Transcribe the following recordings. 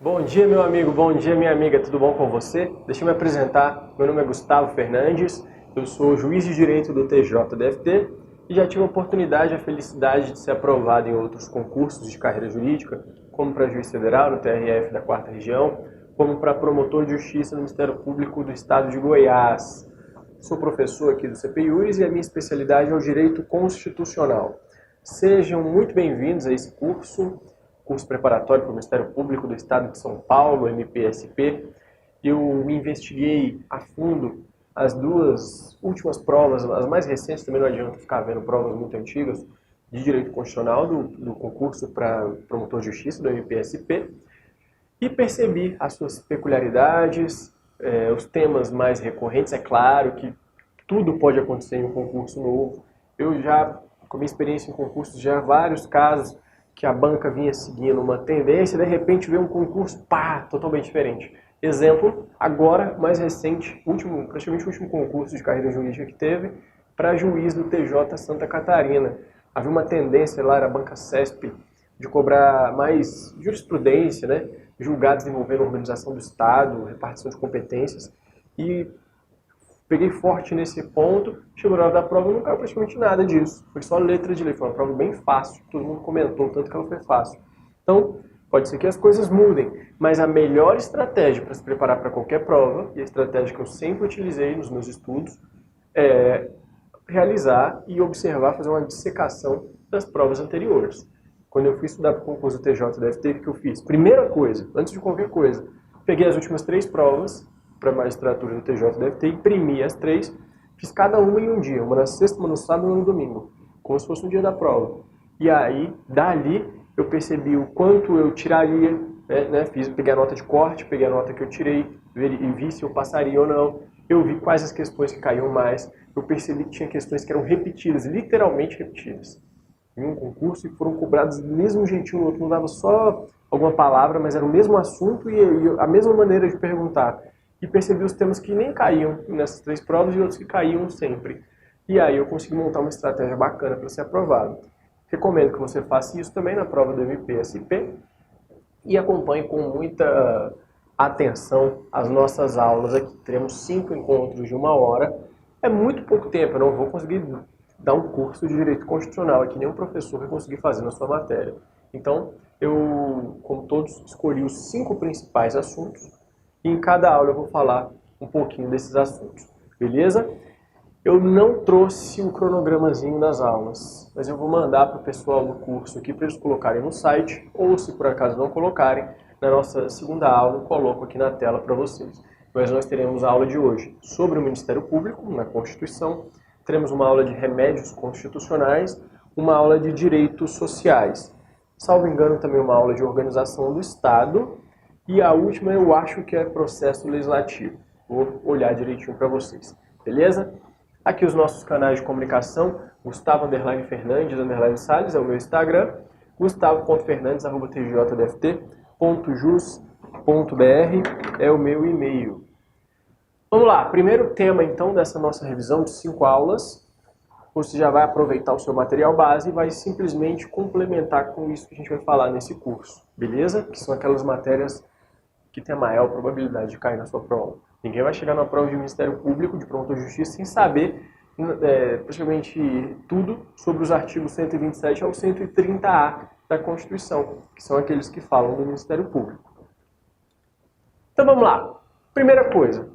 Bom dia, meu amigo, bom dia, minha amiga, tudo bom com você? Deixa eu me apresentar, meu nome é Gustavo Fernandes, eu sou juiz de direito do TJDFT e já tive a oportunidade e a felicidade de ser aprovado em outros concursos de carreira jurídica, como para juiz federal no TRF da 4ª Região, como para promotor de justiça no Ministério Público do Estado de Goiás. Sou professor aqui do CPIURES e a minha especialidade é o direito constitucional. Sejam muito bem-vindos a esse curso preparatório para o Ministério Público do Estado de São Paulo, MPSP. Eu investiguei a fundo as duas últimas provas, as mais recentes, também não adianta ficar vendo provas muito antigas, de direito constitucional do concurso para promotor de justiça do MPSP, e percebi as suas peculiaridades, os temas mais recorrentes. É claro que tudo pode acontecer em um concurso novo. Eu já, com minha experiência em concursos, já vários casos que a banca vinha seguindo uma tendência, de repente veio um concurso, totalmente diferente. Exemplo, agora, mais recente, praticamente o último concurso de carreira jurídica que teve, para juiz do TJ Santa Catarina. Havia uma tendência lá na banca CESP de cobrar mais jurisprudência, né? Julgados envolvendo a organização do Estado, repartição de competências, e peguei forte nesse ponto. Chegou na hora da prova, não caiu praticamente nada disso. Foi só letra de lei. Foi uma prova bem fácil. Todo mundo comentou, tanto que ela foi fácil. Então, pode ser que as coisas mudem, mas a melhor estratégia para se preparar para qualquer prova, e a estratégia que eu sempre utilizei nos meus estudos, é realizar e observar, fazer uma dissecação das provas anteriores. Quando eu fui estudar para o concurso do TJDFT, o que eu fiz? Primeira coisa, antes de qualquer coisa, peguei as últimas 3 provas para a magistratura do TJDFT, imprimi as 3, fiz cada uma em um dia, uma na sexta, uma no sábado e uma no domingo, como se fosse um dia da prova. E aí, dali, eu percebi o quanto eu tiraria, peguei a nota de corte, peguei a nota que eu tirei, e vi se eu passaria ou não. Eu vi quais as questões que caíam mais, eu percebi que tinha questões que eram repetidas, literalmente repetidas, em um concurso, e foram cobradas do mesmo jeitinho, o outro não dava só alguma palavra, mas era o mesmo assunto e a mesma maneira de perguntar. E percebi os temas que nem caíam nessas 3 provas e outros que caíam sempre. E aí eu consegui montar uma estratégia bacana para ser aprovado. Recomendo que você faça isso também na prova do MPSP e acompanhe com muita atenção as nossas aulas aqui. Teremos 5 encontros de 1 hora. É muito pouco tempo, eu não vou conseguir dar um curso de Direito Constitucional aqui, nenhum professor vai conseguir fazer na sua matéria. Então, eu, como todos, escolhi os 5 principais assuntos e em cada aula eu vou falar um pouquinho desses assuntos, beleza? Eu não trouxe o cronogramazinho das aulas, mas eu vou mandar para o pessoal do curso aqui para eles colocarem no site, ou se por acaso não colocarem, na nossa segunda aula eu coloco aqui na tela para vocês. Mas nós teremos a aula de hoje sobre o Ministério Público, na Constituição, teremos uma aula de remédios constitucionais, uma aula de direitos sociais. Salvo engano, também uma aula de organização do Estado, e a última eu acho que é processo legislativo. Vou olhar direitinho para vocês, beleza? Aqui os nossos canais de comunicação, Gustavo Fernandes Salles é o meu Instagram, gustavo.fernandes@tjdft.jus.br é o meu e-mail. Vamos lá, primeiro tema então dessa nossa revisão de 5 aulas. Você já vai aproveitar o seu material base e vai simplesmente complementar com isso que a gente vai falar nesse curso, beleza? Que são aquelas matérias que tem a maior probabilidade de cair na sua prova. Ninguém vai chegar na prova de Ministério Público, de promotor de justiça, sem saber praticamente tudo sobre os artigos 127 ao 130A da Constituição, que são aqueles que falam do Ministério Público. Então vamos lá. Primeira coisa,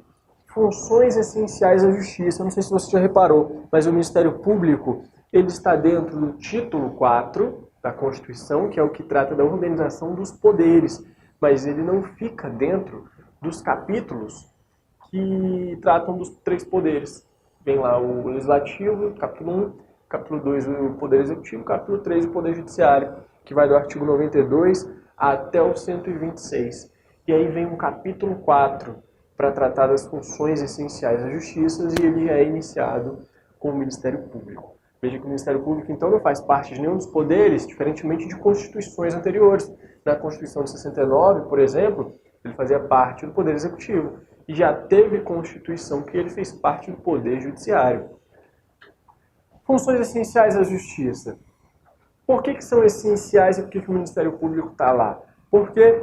funções essenciais da Justiça. Eu não sei se você já reparou, mas o Ministério Público ele está dentro do título 4 da Constituição, que é o que trata da organização dos poderes, mas ele não fica dentro dos capítulos que tratam dos 3 poderes. Vem lá o Legislativo, capítulo 1, capítulo 2 o Poder Executivo, capítulo 3 o Poder Judiciário, que vai do artigo 92 até o 126. E aí vem um capítulo 4 para tratar das funções essenciais da Justiça e ele é iniciado com o Ministério Público. Veja que o Ministério Público, então, não faz parte de nenhum dos poderes, diferentemente de constituições anteriores. Na Constituição de 69, por exemplo, ele fazia parte do Poder Executivo. E já teve Constituição que ele fez parte do Poder Judiciário. Funções essenciais da Justiça. Por que são essenciais e por que o Ministério Público está lá? Porque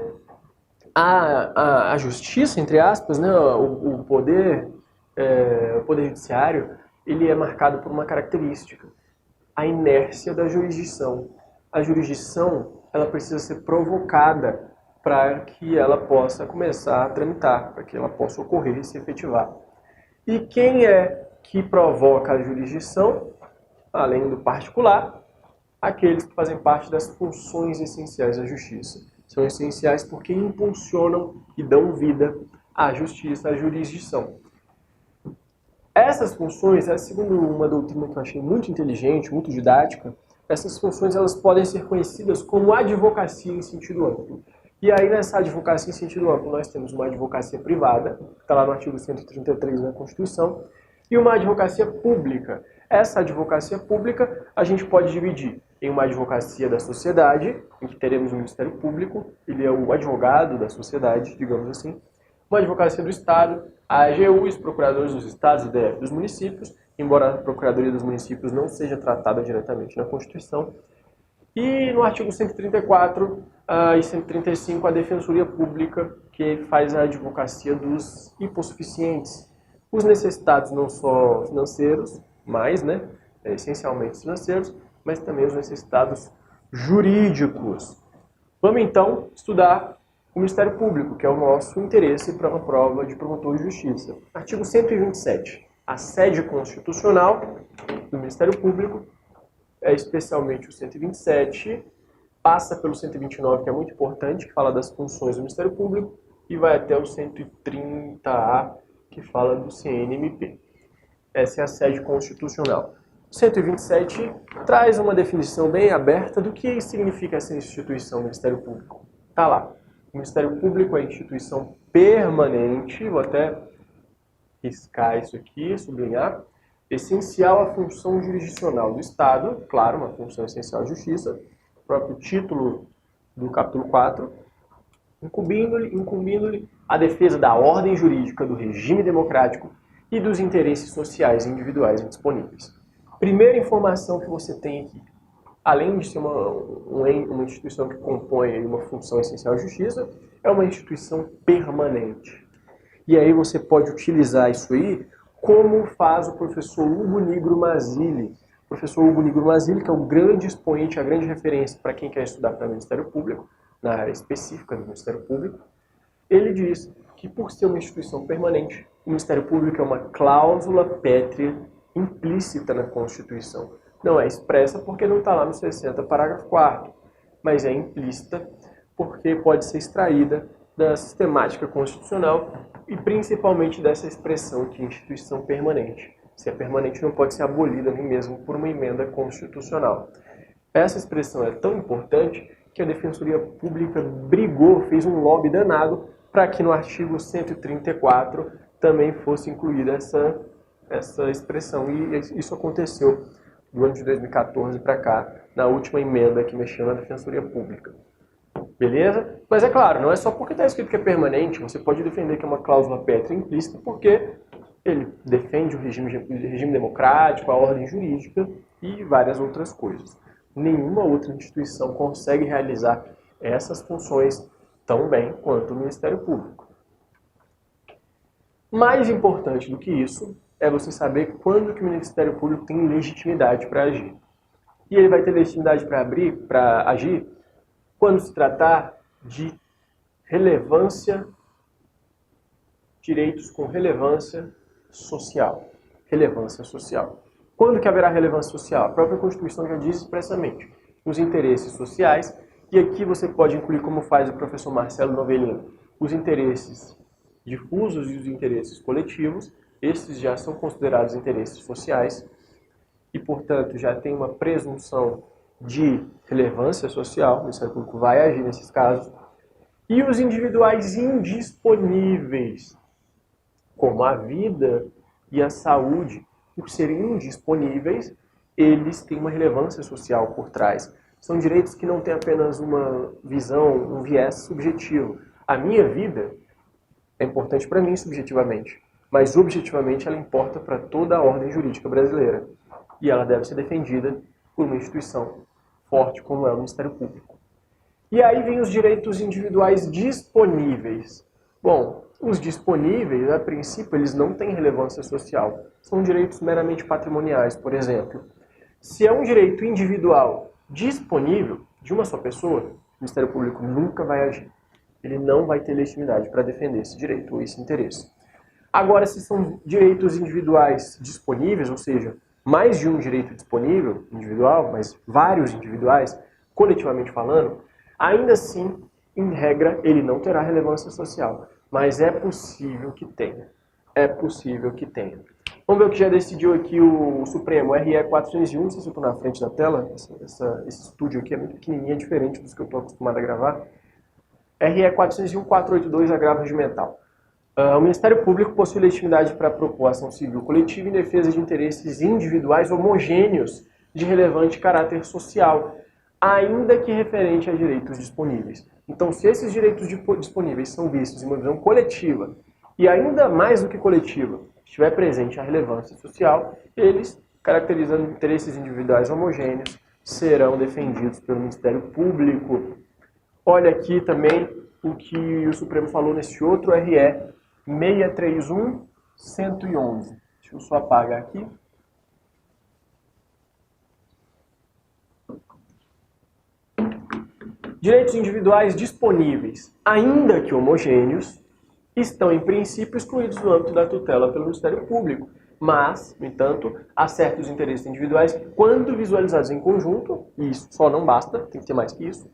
A justiça, entre aspas, né, o poder judiciário, ele é marcado por uma característica, a inércia da jurisdição. A jurisdição, ela precisa ser provocada para que ela possa começar a tramitar, para que ela possa ocorrer e se efetivar. E quem é que provoca a jurisdição, além do particular? Aqueles que fazem parte das funções essenciais da justiça. São essenciais porque impulsionam e dão vida à justiça, à jurisdição. Essas funções, segundo uma doutrina que eu achei muito inteligente, muito didática, essas funções elas podem ser conhecidas como advocacia em sentido amplo. E aí nessa advocacia em sentido amplo nós temos uma advocacia privada, que está lá no artigo 133 da Constituição, e uma advocacia pública. Essa advocacia pública a gente pode dividir em uma advocacia da sociedade, em que teremos o Ministério Público, ele é o advogado da sociedade, digamos assim, uma advocacia do Estado, a AGU e os procuradores dos estados e DF dos municípios, embora a Procuradoria dos Municípios não seja tratada diretamente na Constituição, e no artigo 134 e 135 a Defensoria Pública, que faz a advocacia dos hipossuficientes, os necessitados não só financeiros, mas, essencialmente financeiros, mas também os necessitados jurídicos. Vamos então estudar o Ministério Público, que é o nosso interesse para uma prova de promotor de justiça. Artigo 127. A sede constitucional do Ministério Público é especialmente o 127, passa pelo 129, que é muito importante, que fala das funções do Ministério Público, e vai até o 130A, que fala do CNMP. Essa é a sede constitucional. O 127 traz uma definição bem aberta do que significa essa instituição do Ministério Público. Está lá. O Ministério Público é instituição permanente, vou até riscar isso aqui, sublinhar, essencial à função jurisdicional do Estado, claro, uma função essencial à justiça, o próprio título do capítulo 4, incumbindo-lhe a defesa da ordem jurídica, do regime democrático e dos interesses sociais individuais indisponíveis. Primeira informação que você tem aqui, além de ser uma instituição que compõe uma função essencial à justiça, é uma instituição permanente. E aí você pode utilizar isso aí como faz o professor Hugo Nigro Mazzilli. O professor Hugo Nigro Mazzilli, que é o grande expoente, a grande referência para quem quer estudar para o Ministério Público, na área específica do Ministério Público, ele diz que por ser uma instituição permanente, o Ministério Público é uma cláusula pétrea implícita na Constituição. Não é expressa porque não está lá no 60, parágrafo 4º, mas é implícita porque pode ser extraída da sistemática constitucional e principalmente dessa expressão que é instituição permanente. Se é permanente, não pode ser abolida nem mesmo por uma emenda constitucional. Essa expressão é tão importante que a Defensoria Pública brigou, fez um lobby danado para que no artigo 134 também fosse incluída essa expressão. E isso aconteceu do ano de 2014 para cá, na última emenda que mexeu na Defensoria Pública. Beleza? Mas é claro, não é só porque está escrito que é permanente, você pode defender que é uma cláusula pétrea implícita, porque ele defende o regime democrático, a ordem jurídica e várias outras coisas. Nenhuma outra instituição consegue realizar essas funções tão bem quanto o Ministério Público. Mais importante do que isso é você saber quando que o Ministério Público tem legitimidade para agir. E ele vai ter legitimidade para agir quando se tratar de relevância, direitos com relevância social. Relevância social. Quando que haverá relevância social? A própria Constituição já diz expressamente os interesses sociais, e aqui você pode incluir, como faz o professor Marcelo Novellino, os interesses difusos e os interesses coletivos. Esses já são considerados interesses sociais e, portanto, já tem uma presunção de relevância social, o Ministério Público vai agir nesses casos, e os individuais indisponíveis, como a vida e a saúde, por serem indisponíveis, eles têm uma relevância social por trás. São direitos que não têm apenas uma visão, um viés subjetivo. A minha vida é importante para mim subjetivamente, mas objetivamente ela importa para toda a ordem jurídica brasileira. E ela deve ser defendida por uma instituição forte como é o Ministério Público. E aí vem os direitos individuais disponíveis. Bom, os disponíveis, a princípio, eles não têm relevância social. São direitos meramente patrimoniais, por exemplo. Se é um direito individual disponível de uma só pessoa, o Ministério Público nunca vai agir. Ele não vai ter legitimidade para defender esse direito ou esse interesse. Agora, se são direitos individuais disponíveis, ou seja, mais de um direito disponível, individual, mas vários individuais, coletivamente falando, ainda assim, em regra, ele não terá relevância social. Mas é possível que tenha. É possível que tenha. Vamos ver o que já decidiu aqui o Supremo, RE 401, não sei se eu estou na frente da tela, esse estúdio aqui é muito pequenininho, é diferente dos que eu estou acostumado a gravar. RE 401-482, agravo regimental. O Ministério Público possui legitimidade para propor ação civil coletiva em defesa de interesses individuais homogêneos de relevante caráter social, ainda que referente a direitos disponíveis. Então, se esses direitos disponíveis são vistos em uma visão coletiva, e ainda mais do que coletiva, estiver presente a relevância social, eles, caracterizando interesses individuais homogêneos, serão defendidos pelo Ministério Público. Olha aqui também o que o Supremo falou nesse outro RE 631-111. Deixa eu só apagar aqui. Direitos individuais disponíveis, ainda que homogêneos, estão, em princípio, excluídos do âmbito da tutela pelo Ministério Público. Mas, no entanto, há certos interesses individuais que, quando visualizados em conjunto, e isso só não basta, tem que ter mais que isso,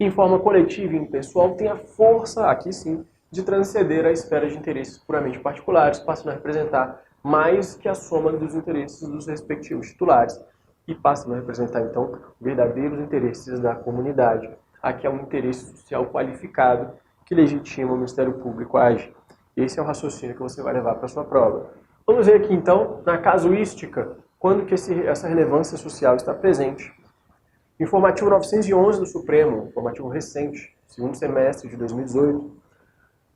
em forma coletiva e impessoal, tem a força, aqui sim, de transcender a esfera de interesses puramente particulares, passando a representar mais que a soma dos interesses dos respectivos titulares e passando a representar, então, verdadeiros interesses da comunidade. Aqui é um interesse social qualificado que legitima o Ministério Público a agir. Esse é o raciocínio que você vai levar para a sua prova. Vamos ver aqui, então, na casuística, quando que essa relevância social está presente. Informativo 911 do Supremo, informativo recente, segundo semestre de 2018. O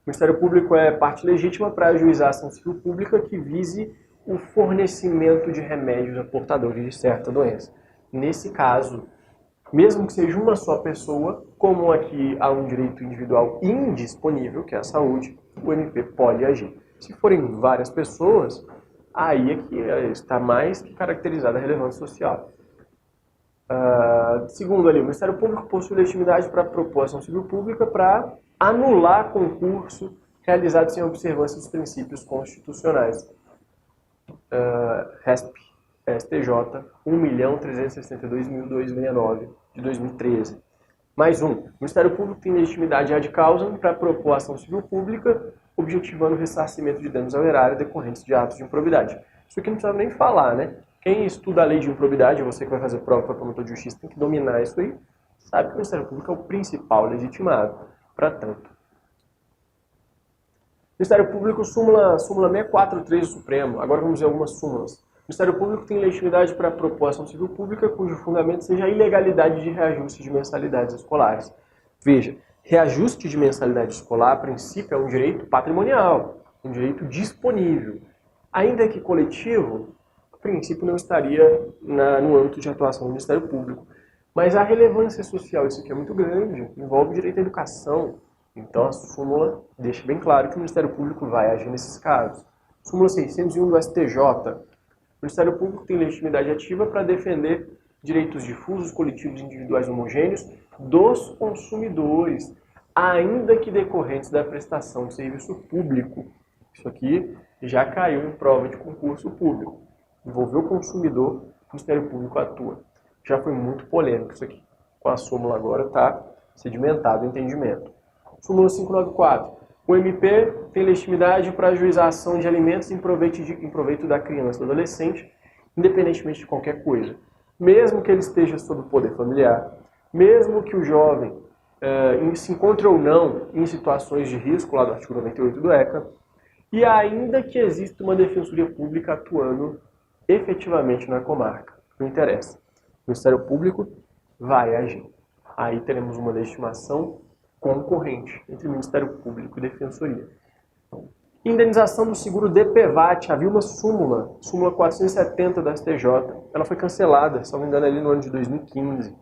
Ministério Público é parte legítima para ajuizar a ação civil pública que vise o fornecimento de remédios a portadores de certa doença. Nesse caso, mesmo que seja uma só pessoa, como aqui há um direito individual indisponível, que é a saúde, o MP pode agir. Se forem várias pessoas, aí é que está mais que caracterizada a relevância social. Segundo ali, o Ministério Público possui legitimidade para propor ação civil pública para anular concurso realizado sem observância dos princípios constitucionais. RESP, STJ 1.362.269 de 2013. Mais um. O Ministério Público tem legitimidade ad causam para propor ação civil pública, objetivando o ressarcimento de danos ao erário decorrentes de atos de improbidade. Isso aqui não precisa nem falar, né? Quem estuda a lei de improbidade, você que vai fazer prova para promotor de justiça, tem que dominar isso aí, sabe que o Ministério Público é o principal legitimado para tanto. Ministério Público, súmula 643 do Supremo. Agora vamos ver algumas súmulas. O Ministério Público tem legitimidade para propor ação civil pública cujo fundamento seja a ilegalidade de reajuste de mensalidades escolares. Veja, reajuste de mensalidade escolar, a princípio, é um direito patrimonial, um direito disponível. Ainda que coletivo, a princípio não estaria no âmbito de atuação do Ministério Público. Mas a relevância social, isso aqui é muito grande, envolve o direito à educação. Então a súmula deixa bem claro que o Ministério Público vai agir nesses casos. Súmula 601 do STJ. O Ministério Público tem legitimidade ativa para defender direitos difusos, coletivos e individuais homogêneos dos consumidores, ainda que decorrentes da prestação de serviço público. Isso aqui já caiu em prova de concurso público. Envolveu o consumidor, o Ministério Público atua. Já foi muito polêmico isso aqui. Com a súmula agora está sedimentado o entendimento. Súmula 594. O MP tem legitimidade para ajuizar a ação de alimentos em proveito da criança ou do adolescente, independentemente de qualquer coisa. Mesmo que ele esteja sob o poder familiar, mesmo que o jovem se encontre ou não em situações de risco, lá do artigo 98 do ECA, e ainda que exista uma defensoria pública atuando efetivamente na comarca. Não interessa. O Ministério Público vai agir. Aí teremos uma legitimação concorrente entre Ministério Público e Defensoria. Indenização do seguro DPVAT. Havia uma súmula 470 da STJ. Ela foi cancelada, se não me engano, ali no ano de 2015.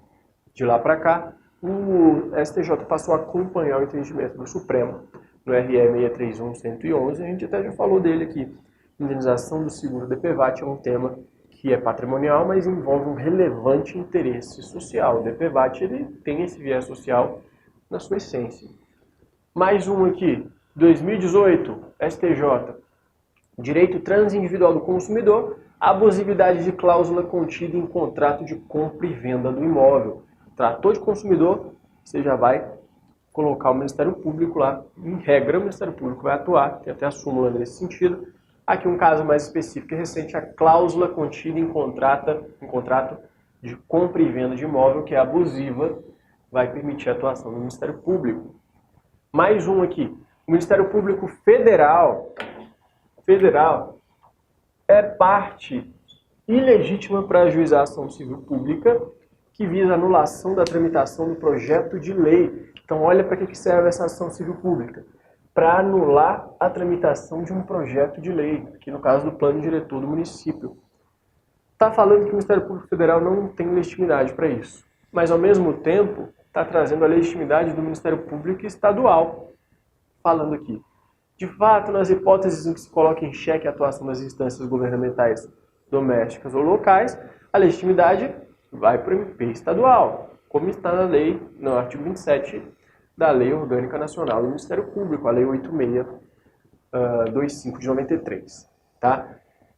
De lá para cá, o STJ passou a acompanhar o entendimento do Supremo, no RE 631-111, a gente até já falou dele aqui. Indenização do seguro DPVAT é um tema que é patrimonial, mas envolve um relevante interesse social. O DPVAT ele tem esse viés social na sua essência. Mais um aqui, 2018, STJ, direito transindividual do consumidor, abusividade de cláusula contida em contrato de compra e venda do imóvel. Tratou de consumidor, você já vai colocar o Ministério Público lá. Em regra, o Ministério Público vai atuar, tem até a súmula nesse sentido. Aqui um caso mais específico e recente, a cláusula contida em contrato de compra e venda de imóvel, que é abusiva, vai permitir a atuação do Ministério Público. Mais um aqui, o Ministério Público Federal é parte ilegítima para ajuizar a ação civil pública que visa a anulação da tramitação do projeto de lei. Então olha para que serve essa ação civil pública. Para anular a tramitação de um projeto de lei, aqui no caso do plano diretor do município. Está falando que o Ministério Público Federal não tem legitimidade para isso, mas ao mesmo tempo está trazendo a legitimidade do Ministério Público Estadual, falando aqui. De fato, nas hipóteses em que se coloca em xeque a atuação das instâncias governamentais domésticas ou locais, a legitimidade vai para o MP estadual, como está na lei, no artigo 27 da Lei Orgânica Nacional do Ministério Público, a Lei 8625 de 93. Tá?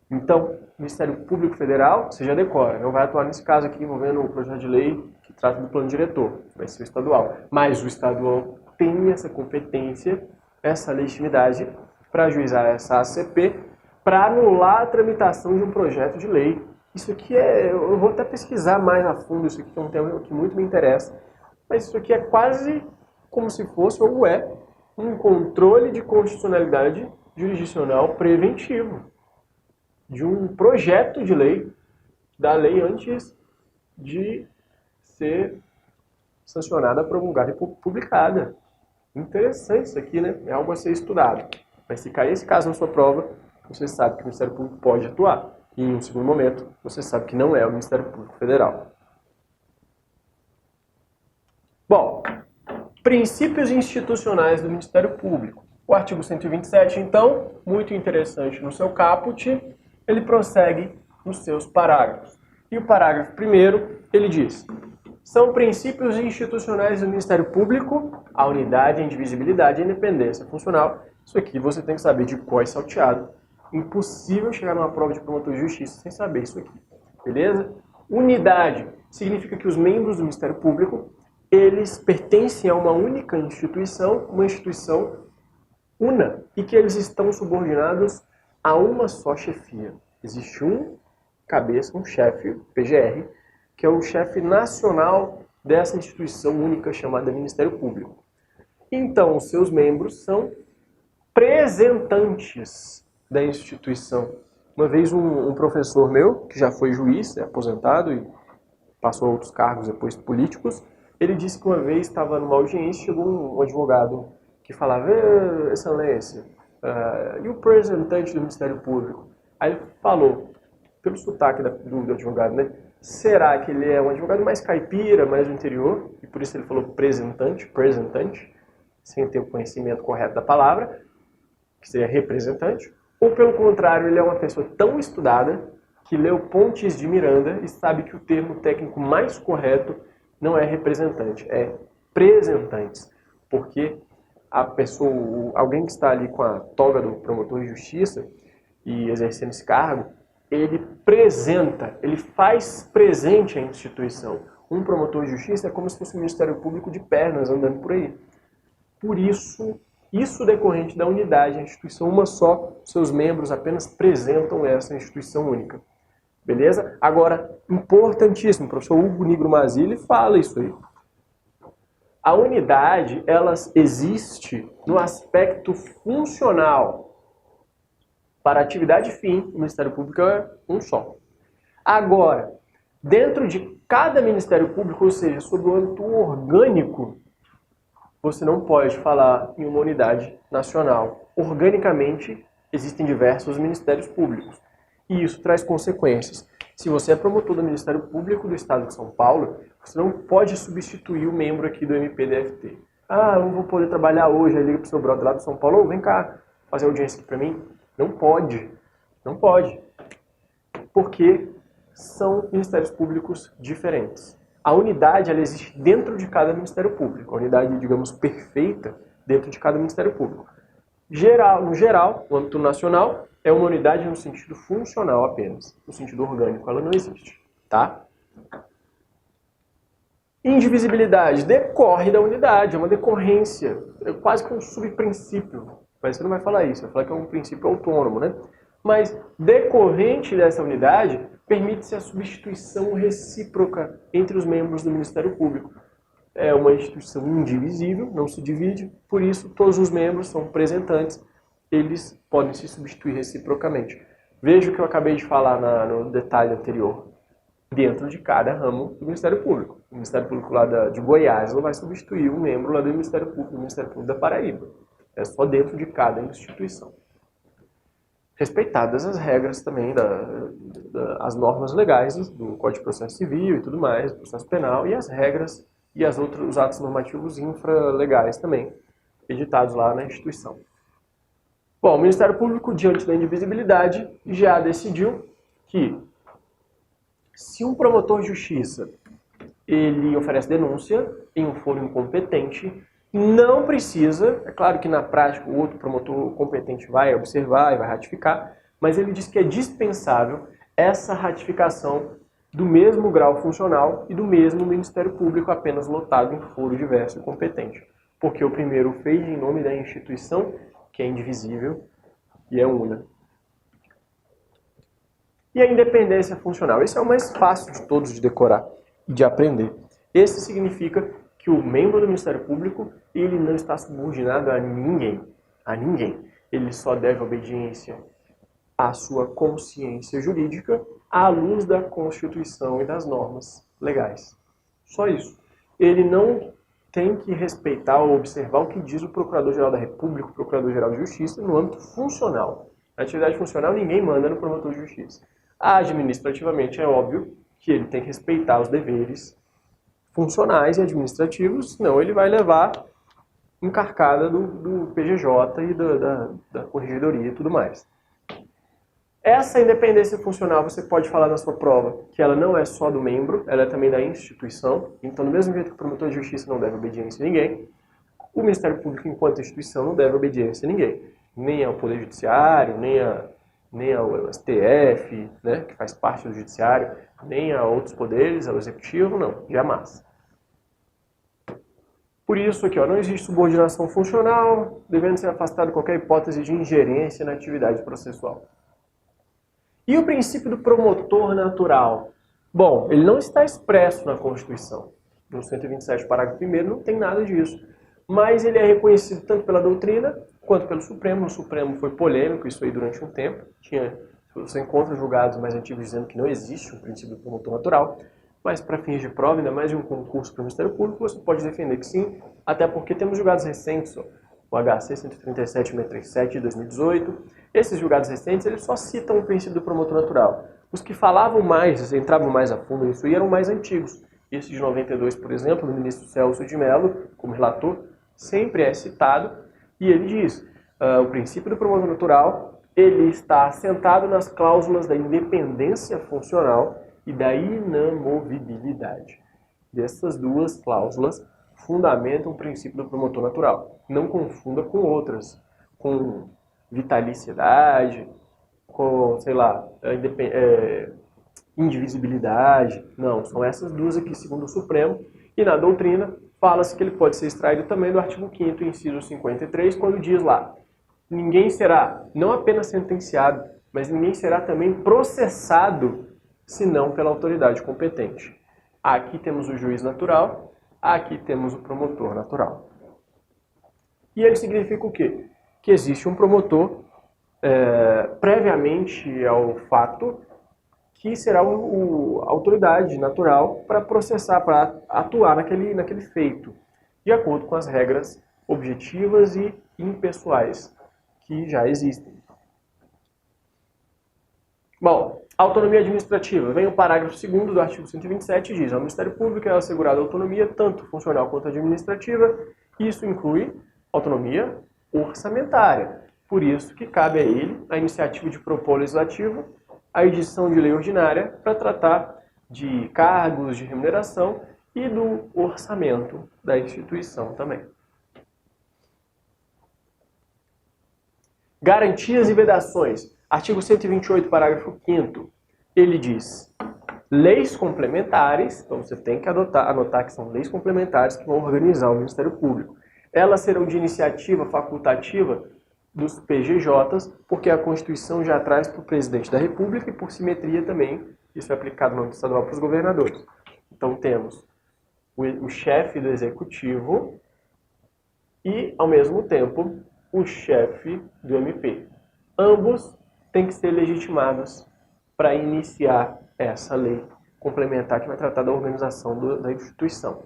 Então, o Ministério Público Federal, você já decora, não vai atuar nesse caso aqui envolvendo o projeto de lei que trata do plano diretor, vai ser o estadual. Mas o estadual tem essa competência, essa legitimidade para ajuizar essa ACP, para anular a tramitação de um projeto de lei. Isso aqui eu vou até pesquisar mais a fundo, isso aqui é um tema que muito me interessa, mas isso aqui é quase como se fosse, ou é, um controle de constitucionalidade jurisdicional preventivo de um projeto de lei, da lei antes de ser sancionada, promulgada e publicada. Interessante isso aqui, né? É algo a ser estudado. Mas se cair esse caso na sua prova, você sabe que o Ministério Público pode atuar. E em um segundo momento, você sabe que não é o Ministério Público Federal. Bom, princípios institucionais do Ministério Público. O artigo 127, então, muito interessante no seu caput, ele prossegue nos seus parágrafos. E o parágrafo primeiro, ele diz: são princípios institucionais do Ministério Público a unidade, a indivisibilidade e a independência funcional. Isso aqui você tem que saber de cor e salteado. Impossível chegar numa prova de promotor de justiça sem saber isso aqui. Beleza? Unidade significa que os membros do Ministério Público eles pertencem a uma única instituição, uma instituição una, e que eles estão subordinados a uma só chefia. Existe um cabeça, um chefe, PGR, que é o chefe nacional dessa instituição única chamada Ministério Público. Então, os seus membros são representantes da instituição. Uma vez um professor meu, que já foi juiz, é aposentado e passou a outros cargos depois políticos, ele disse que uma vez estava numa audiência, chegou um advogado que falava: excelência, e o representante do Ministério Público? Aí ele falou, pelo sotaque do advogado, né? Será que ele é um advogado mais caipira, mais do interior? E por isso ele falou representante, sem ter o conhecimento correto da palavra, que seria representante. Ou pelo contrário, ele é uma pessoa tão estudada que leu Pontes de Miranda e sabe que o termo técnico mais correto não é representante, é representantes, porque a pessoa, alguém que está ali com a toga do promotor de justiça e exercendo esse cargo, ele representa, ele faz presente a instituição. Um promotor de justiça é como se fosse um Ministério Público de pernas andando por aí. Por isso decorrente da unidade, a instituição uma só, seus membros apenas representam essa instituição única. Beleza? Agora, importantíssimo, o professor Hugo Nigro Mazzilli fala isso aí. A unidade, ela existe no aspecto funcional. Para atividade e fim, o Ministério Público é um só. Agora, dentro de cada Ministério Público, ou seja, sob o âmbito orgânico, você não pode falar em uma unidade nacional. Organicamente, existem diversos ministérios públicos. E isso traz consequências. Se você é promotor do Ministério Público do Estado de São Paulo, você não pode substituir o membro aqui do MPDFT. Ah, eu não vou poder trabalhar hoje, aí liga pro seu brother lá de São Paulo, vem cá, fazer audiência aqui para mim. Não pode. Não pode. Porque são ministérios públicos diferentes. A unidade, ela existe dentro de cada Ministério Público. A unidade, digamos, perfeita dentro de cada Ministério Público. No geral, no âmbito nacional, é uma unidade no sentido funcional apenas. No sentido orgânico, ela não existe. Tá? Indivisibilidade decorre da unidade, é uma decorrência, é quase que um subprincípio. Mas você não vai falar isso, vai falar que é um princípio autônomo, né? Mas decorrente dessa unidade, permite-se a substituição recíproca entre os membros do Ministério Público. É uma instituição indivisível, não se divide, por isso todos os membros são representantes, eles podem se substituir reciprocamente. Veja o que eu acabei de falar no detalhe anterior. Dentro de cada ramo do Ministério Público. O Ministério Público lá de Goiás não vai substituir um membro lá do Ministério Público da Paraíba. É só dentro de cada instituição. Respeitadas as regras também, as normas legais do Código de Processo Civil e tudo mais, do processo penal, e as regras e os atos normativos infralegais também, editados lá na instituição. Bom, o Ministério Público, diante da indivisibilidade, já decidiu que se um promotor de justiça ele oferece denúncia em um foro incompetente, não precisa, é claro que na prática o outro promotor competente vai observar e vai ratificar, mas ele diz que é dispensável essa ratificação do mesmo grau funcional e do mesmo Ministério Público apenas lotado em foro diverso e competente. Porque o primeiro fez em nome da instituição, que é indivisível e é una. E a independência funcional. Esse é o mais fácil de todos de decorar e de aprender. Esse significa que o membro do Ministério Público ele não está subordinado a ninguém. A ninguém. Ele só deve obediência à sua consciência jurídica à luz da Constituição e das normas legais. Só isso. Ele não tem que respeitar ou observar o que diz o Procurador-Geral da República, o Procurador-Geral de Justiça, no âmbito funcional. Na atividade funcional, ninguém manda no promotor de justiça. Administrativamente, é óbvio que ele tem que respeitar os deveres funcionais e administrativos, senão ele vai levar encarcada do PGJ e da Corregedoria e tudo mais. Essa independência funcional, você pode falar na sua prova que ela não é só do membro, ela é também da instituição. Então, do mesmo jeito que o promotor de justiça não deve obediência a ninguém, o Ministério Público, enquanto instituição, não deve obediência a ninguém. Nem ao Poder Judiciário, nem ao STF, né, que faz parte do Judiciário, nem a outros poderes, ao Executivo, não, jamais. Por isso aqui, não existe subordinação funcional, devendo ser afastada qualquer hipótese de ingerência na atividade processual. E o princípio do promotor natural? Bom, ele não está expresso na Constituição. No 127, parágrafo 1º, não tem nada disso. Mas ele é reconhecido tanto pela doutrina quanto pelo Supremo. O Supremo foi polêmico isso aí durante um tempo. Você encontra julgados mais antigos dizendo que não existe um princípio do promotor natural. Mas para fins de prova, ainda mais de um concurso para o Ministério Público, você pode defender que sim, até porque temos julgados recentes, o HC 137-637 de 2018. Esses julgados recentes, eles só citam o princípio do promotor natural. Os que falavam mais, entravam mais a fundo nisso, eram mais antigos. Esse de 92, por exemplo, do ministro Celso de Mello, como relator, sempre é citado, e ele diz, o princípio do promotor natural, ele está assentado nas cláusulas da independência funcional e da inamovibilidade. Dessas duas cláusulas fundamentam o princípio do promotor natural. Não confunda com outras, com vitaliciedade, com, sei lá, indivisibilidade. Não, são essas duas aqui, segundo o Supremo. E na doutrina, fala-se que ele pode ser extraído também do artigo 5º, inciso 53, quando diz lá, ninguém será não apenas sentenciado, mas ninguém será também processado, senão pela autoridade competente. Aqui temos o juiz natural, aqui temos o promotor natural. E ele significa o quê? Que existe um promotor, previamente ao fato, que será a autoridade natural para processar, para atuar naquele feito, de acordo com as regras objetivas e impessoais que já existem. Bom, Autonomia administrativa. Vem o parágrafo 2º do artigo 127 e diz: ao Ministério Público é assegurada autonomia tanto funcional quanto administrativa. Isso inclui autonomia orçamentária. Por isso que cabe a ele a iniciativa de propor ao legislativo a edição de lei ordinária para tratar de cargos de remuneração e do orçamento da instituição também. Garantias e vedações. Artigo 128, parágrafo 5º. Ele diz: leis complementares, então você tem que anotar que são leis complementares que vão organizar o Ministério Público. Elas serão de iniciativa facultativa dos PGJs, porque a Constituição já traz para o Presidente da República e por simetria também, isso é aplicado no âmbito estadual para os governadores. Então temos o chefe do Executivo e, ao mesmo tempo, o chefe do MP. Ambos têm que ser legitimados para iniciar essa lei complementar que vai tratar da organização da instituição.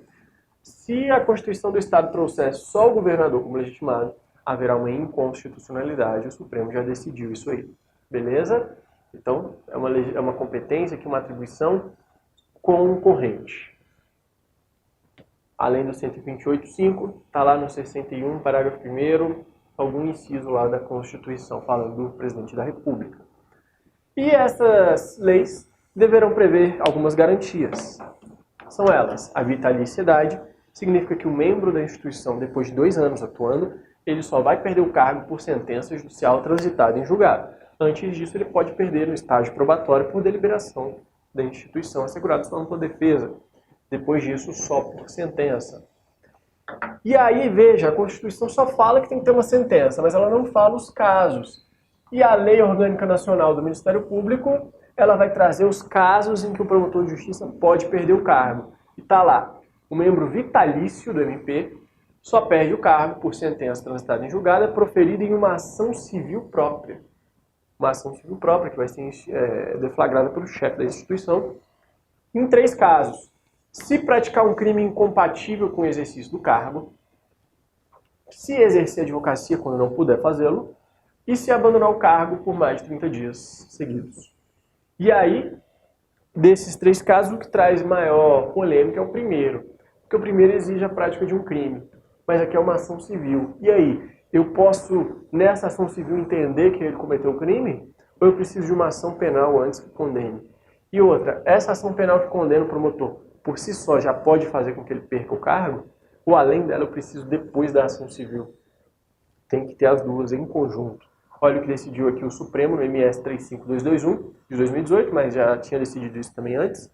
Se a Constituição do Estado trouxer só o governador como legitimado, haverá uma inconstitucionalidade. O Supremo já decidiu isso aí. Beleza? Então, é uma competência, uma atribuição concorrente. Além do 128.5, está lá no 61, parágrafo 1º, algum inciso lá da Constituição, falando do Presidente da República. E essas leis deverão prever algumas garantias. São elas: a vitaliciedade, significa que o membro da instituição, depois de 2 anos atuando, ele só vai perder o cargo por sentença judicial transitada em julgado. Antes disso, ele pode perder no estágio probatório por deliberação da instituição assegurada sua ampla defesa. Depois disso, só por sentença. E aí, veja, a Constituição só fala que tem que ter uma sentença, mas ela não fala os casos. E a Lei Orgânica Nacional do Ministério Público, ela vai trazer os casos em que o promotor de justiça pode perder o cargo. E está lá: o membro vitalício do MP só perde o cargo por sentença transitada em julgado proferida em uma ação civil própria. Uma ação civil própria que vai ser deflagrada pelo chefe da instituição em 3 casos: se praticar um crime incompatível com o exercício do cargo, se exercer advocacia quando não puder fazê-lo, e se abandonar o cargo por mais de 30 dias seguidos. E aí, desses 3 casos, o que traz maior polêmica é o primeiro, porque o primeiro exige a prática de um crime, mas aqui é uma ação civil. E aí, eu posso, nessa ação civil, entender que ele cometeu o crime? Ou eu preciso de uma ação penal antes que condene? E outra, essa ação penal que condena o promotor, por si só, já pode fazer com que ele perca o cargo? Ou além dela, eu preciso depois da ação civil? Tem que ter as duas em conjunto. Olha o que decidiu aqui o Supremo no MS 35221 de 2018, mas já tinha decidido isso também antes.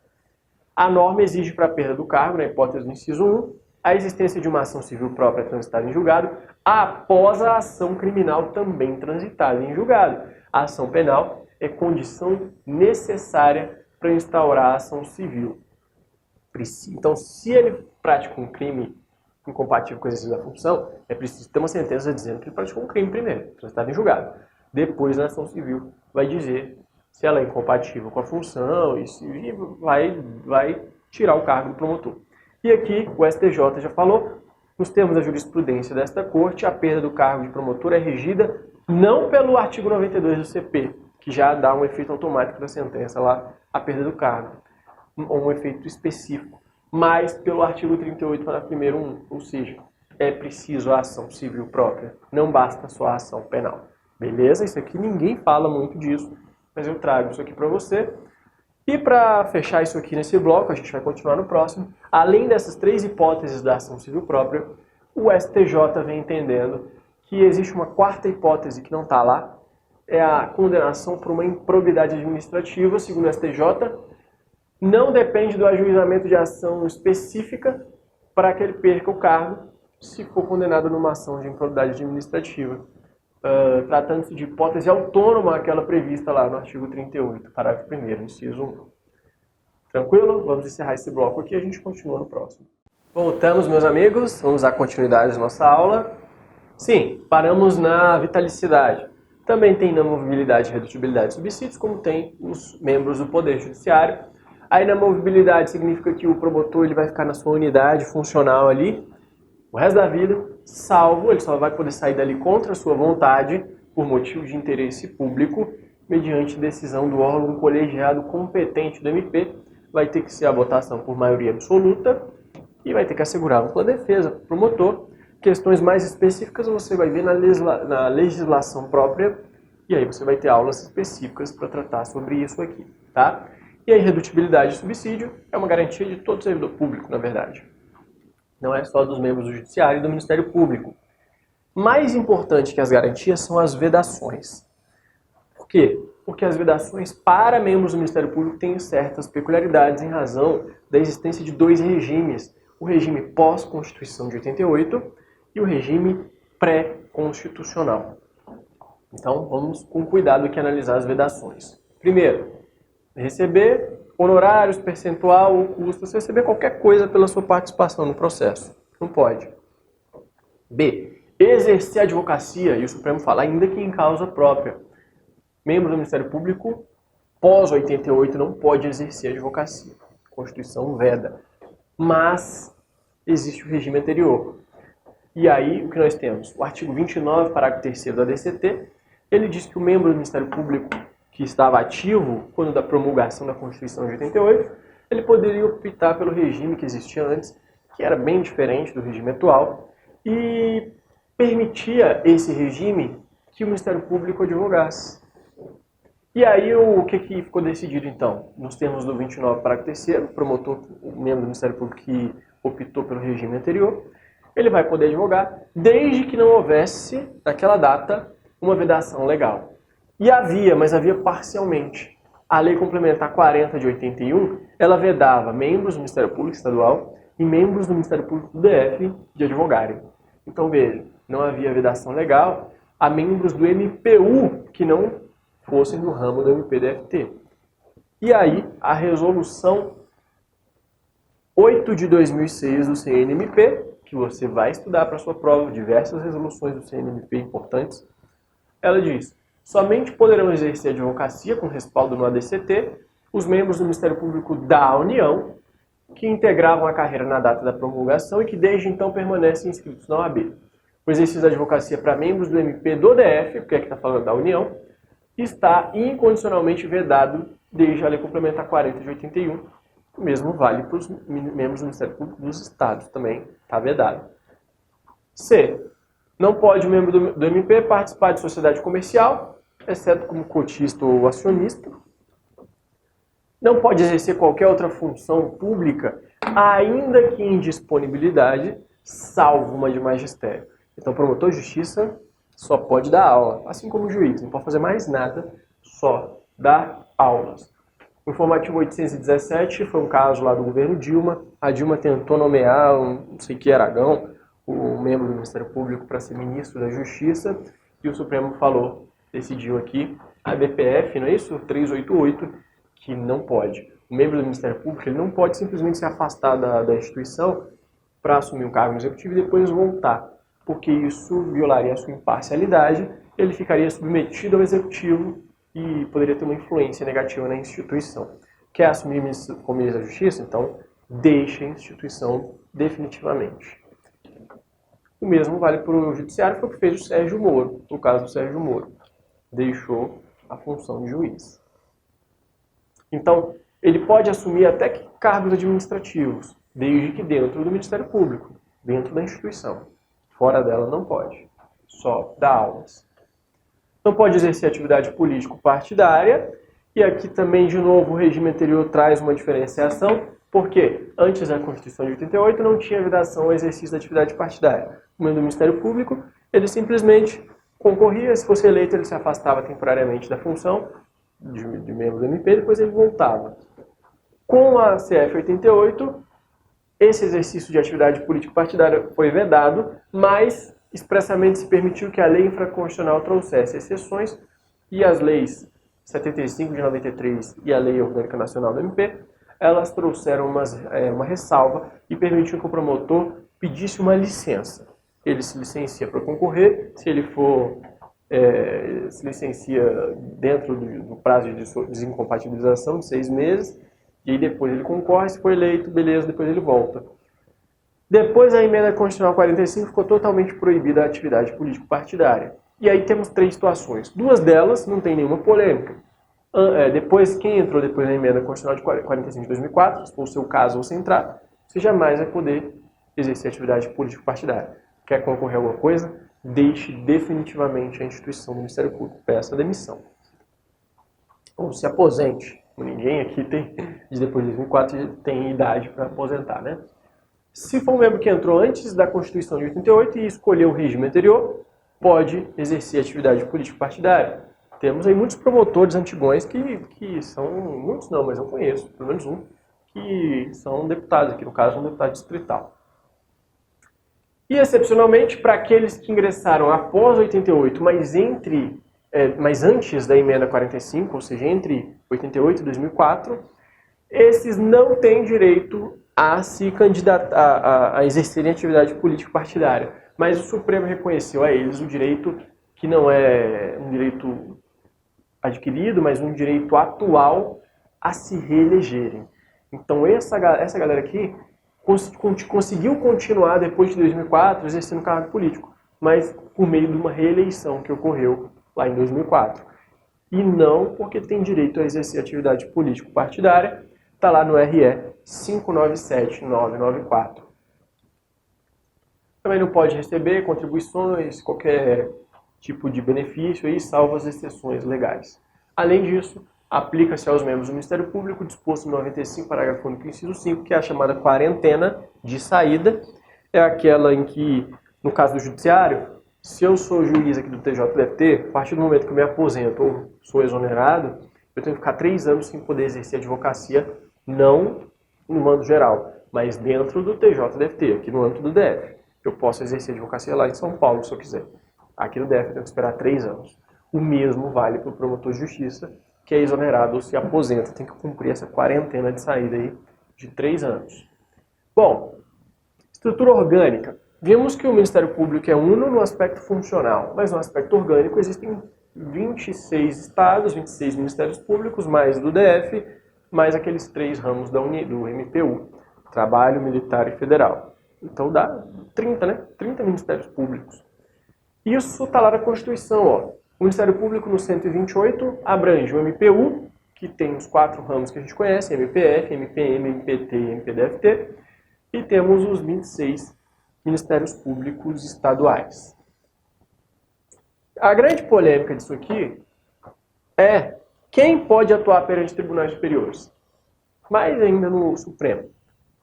A norma exige para a perda do cargo, na hipótese do inciso 1, a existência de uma ação civil própria transitada em julgado após a ação criminal também transitada em julgado. A ação penal é condição necessária para instaurar a ação civil. Então, se ele pratica um crime incompatível com o exercício da função, é preciso ter uma sentença dizendo que ele praticou um crime primeiro, transitado em julgado. Depois, na ação civil, vai dizer se ela é incompatível com a função e vai tirar o cargo do promotor. E aqui, o STJ já falou, nos termos da jurisprudência desta Corte, a perda do cargo de promotor é regida não pelo artigo 92 do CP, que já dá um efeito automático da sentença lá, a perda do cargo, um efeito específico, mas pelo artigo 38, parágrafo 1º, ou seja, é preciso a ação civil própria, não basta só a ação penal. Beleza? Isso aqui ninguém fala muito disso, mas eu trago isso aqui para você. E para fechar isso aqui nesse bloco, a gente vai continuar no próximo. Além dessas 3 hipóteses da ação civil própria, o STJ vem entendendo que existe uma 4ª hipótese que não está lá, é a condenação por uma improbidade administrativa, segundo o STJ, não depende do ajuizamento de ação específica para que ele perca o cargo, se for condenado numa ação de improbidade administrativa, tratando-se de hipótese autônoma, aquela prevista lá no artigo 38, parágrafo 1º, inciso 1. Tranquilo? Vamos encerrar esse bloco aqui e a gente continua no próximo. Voltamos, meus amigos, vamos dar continuidade à nossa aula. Sim, paramos na vitaliciedade. Também tem inamovibilidade e redutibilidade de subsídios, como tem os membros do Poder Judiciário. A inamovibilidade significa que o promotor ele vai ficar na sua unidade funcional ali o resto da vida, salvo, ele só vai poder sair dali contra a sua vontade, por motivo de interesse público, mediante decisão do órgão colegiado competente do MP. Vai ter que ser a votação por maioria absoluta e vai ter que assegurar ampla defesa para o promotor. Questões mais específicas você vai ver na legislação própria, e aí você vai ter aulas específicas para tratar sobre isso aqui, tá? E a irredutibilidade de subsídio é uma garantia de todo servidor público, na verdade. Não é só dos membros do Judiciário e do Ministério Público. Mais importante que as garantias são as vedações. Por quê? Porque as vedações para membros do Ministério Público têm certas peculiaridades em razão da existência de dois regimes. O regime pós-Constituição de 88 e o regime pré-constitucional. Então, vamos com cuidado aqui analisar as vedações. Primeiro, receber honorários, percentual ou custos, receber qualquer coisa pela sua participação no processo. Não pode. B, exercer a advocacia, e o Supremo fala, ainda que em causa própria. Membro do Ministério Público, pós-88, não pode exercer a advocacia. A Constituição veda. Mas existe o regime anterior. E aí, o que nós temos? O artigo 29, parágrafo 3º da DCT, ele diz que o membro do Ministério Público que estava ativo quando da promulgação da Constituição de 88, ele poderia optar pelo regime que existia antes, que era bem diferente do regime atual, e permitia esse regime que o Ministério Público advogasse. E aí, o que ficou decidido, então? Nos termos do 29, parágrafo 3º, o promotor, o membro do Ministério Público que optou pelo regime anterior, ele vai poder advogar, desde que não houvesse, naquela data, uma vedação legal. E havia, mas havia parcialmente. A Lei Complementar 40 de 81, ela vedava membros do Ministério Público Estadual e membros do Ministério Público do DF de advogarem. Então, veja, não havia vedação legal a membros do MPU que não fossem do ramo do MPDFT. E aí, a resolução 8 de 2006 do CNMP, que você vai estudar para a sua prova, diversas resoluções do CNMP importantes, ela diz: somente poderão exercer a advocacia com respaldo no ADCT os membros do Ministério Público da União que integravam a carreira na data da promulgação e que desde então permanecem inscritos na OAB. O exercício da advocacia para membros do MP do DF, porque aqui está falando da União, está incondicionalmente vedado desde a Lei Complementar 40 de 81. O mesmo vale para os membros do Ministério Público dos Estados, também está vedado. C. Não pode o membro do MP participar de sociedade comercial, exceto como cotista ou acionista. Não pode exercer qualquer outra função pública, ainda que em disponibilidade, salvo uma de magistério. Então, o promotor de justiça só pode dar aula, assim como o juiz. Não pode fazer mais nada, só dar aulas. O informativo 817 foi um caso lá do governo Dilma. A Dilma tentou nomear não sei que Aragão, o membro do Ministério Público, para ser ministro da Justiça, e o Supremo decidiu aqui, a BPF, não é isso? 388, que não pode. O membro do Ministério Público ele não pode simplesmente se afastar da instituição para assumir um cargo no executivo e depois voltar, porque isso violaria a sua imparcialidade, ele ficaria submetido ao executivo e poderia ter uma influência negativa na instituição. Quer assumir como ministro da Justiça? Então, deixe a instituição definitivamente. O mesmo vale para o Judiciário, foi o que fez o Sérgio Moro, no caso do Sérgio Moro. Deixou a função de juiz. Então, ele pode assumir até que cargos administrativos, desde que dentro do Ministério Público, dentro da instituição. Fora dela não pode, só dar aulas. Não pode exercer atividade político-partidária, e aqui também, de novo, o regime anterior traz uma diferenciação, porque antes da Constituição de 88 não tinha vedação ao exercício da atividade partidária. O membro do Ministério Público, ele simplesmente concorria, se fosse eleito ele se afastava temporariamente da função de membro do MP, depois ele voltava. Com a CF 88, esse exercício de atividade político-partidária foi vedado, mas expressamente se permitiu que a lei infraconstitucional trouxesse exceções, e as leis 75 de 93 e a Lei Orgânica Nacional do MP, elas trouxeram uma ressalva e permitiram que o promotor pedisse uma licença. Ele se licencia para concorrer, se ele se licencia dentro do prazo de desincompatibilização de 6 meses, e aí depois ele concorre, se for eleito, beleza, depois ele volta. Depois a emenda constitucional 45 ficou totalmente proibida a atividade político-partidária. E aí temos 3 situações. 2 delas não tem nenhuma polêmica. Quem entrou depois da emenda constitucional de 45 de 2004, se for o seu caso ou se entrar, você jamais vai poder exercer atividade político-partidária. Quer concorrer a alguma coisa? Deixe definitivamente a instituição do Ministério Público. Peça demissão. Ou se aposente. Ninguém aqui depois de 2004 tem idade para aposentar, né? Se for um membro que entrou antes da Constituição de 88 e escolheu o regime anterior, pode exercer atividade político-partidária. Temos aí muitos promotores antigões que são, muitos não, mas eu conheço, pelo menos um, que são deputados aqui, no caso um deputado distrital. E, excepcionalmente, para aqueles que ingressaram após 88, mas antes da emenda 45, ou seja, entre 88 e 2004, esses não têm direito a se candidatar, a exercerem atividade político-partidária. Mas o Supremo reconheceu a eles o direito que não é um direito adquirido, mas um direito atual a se reelegerem. Então essa galera aqui conseguiu continuar depois de 2004 exercendo cargo político, mas por meio de uma reeleição que ocorreu lá em 2004. E não porque tem direito a exercer atividade político-partidária, está lá no RE 597994. Também não pode receber contribuições, qualquer tipo de benefício, aí, salvo as exceções legais. Além disso, aplica-se aos membros do Ministério Público, disposto no 95, parágrafo único, inciso 5, que é a chamada quarentena de saída. É aquela em que, no caso do judiciário, se eu sou juiz aqui do TJDFT, a partir do momento que eu me aposento ou sou exonerado, eu tenho que ficar 3 anos sem poder exercer advocacia, não no mando geral, mas dentro do TJDFT, aqui no âmbito do DF. Eu posso exercer advocacia lá em São Paulo, se eu quiser. Aqui no DF eu tenho que esperar 3 anos. O mesmo vale para o promotor de justiça, que é exonerado ou se aposenta, tem que cumprir essa quarentena de saída aí de 3 anos. Bom, estrutura orgânica. Vimos que o Ministério Público é uno no aspecto funcional, mas no aspecto orgânico existem 26 estados, 26 ministérios públicos, mais do DF, mais aqueles 3 ramos do MPU, Trabalho, Militar e Federal. Então dá 30, né? 30 ministérios públicos. Isso está lá na Constituição, ó. O Ministério Público, no 128, abrange o MPU, que tem os 4 ramos que a gente conhece, MPF, MPM, MPT e MPDFT, e temos os 26 Ministérios Públicos estaduais. A grande polêmica disso aqui é quem pode atuar perante tribunais superiores. Mais ainda no Supremo.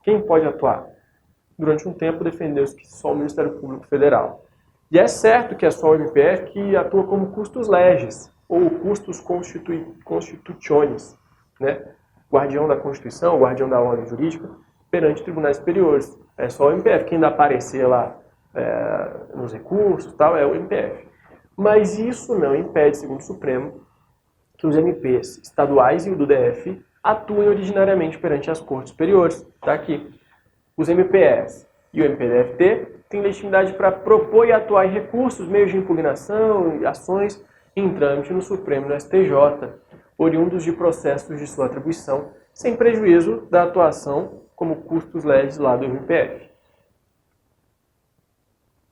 Quem pode atuar? Durante um tempo defendeu-se que só o Ministério Público Federal. E é certo que é só o MPF que atua como custos legis, ou custos constitutiones, né? Guardião da Constituição, guardião da ordem jurídica, perante tribunais superiores. É só o MPF, quem dá aparecer lá nos recursos, tal, é o MPF. Mas isso não impede, segundo o Supremo, que os MPs estaduais e o do DF atuem originariamente perante as cortes superiores. Está aqui. Os MPS e o MPDFT têm legitimidade para propor e atuar em recursos, meios de impugnação e ações em trâmite no Supremo e no STJ, oriundos de processos de sua atribuição, sem prejuízo da atuação como custos legis lá do MPF.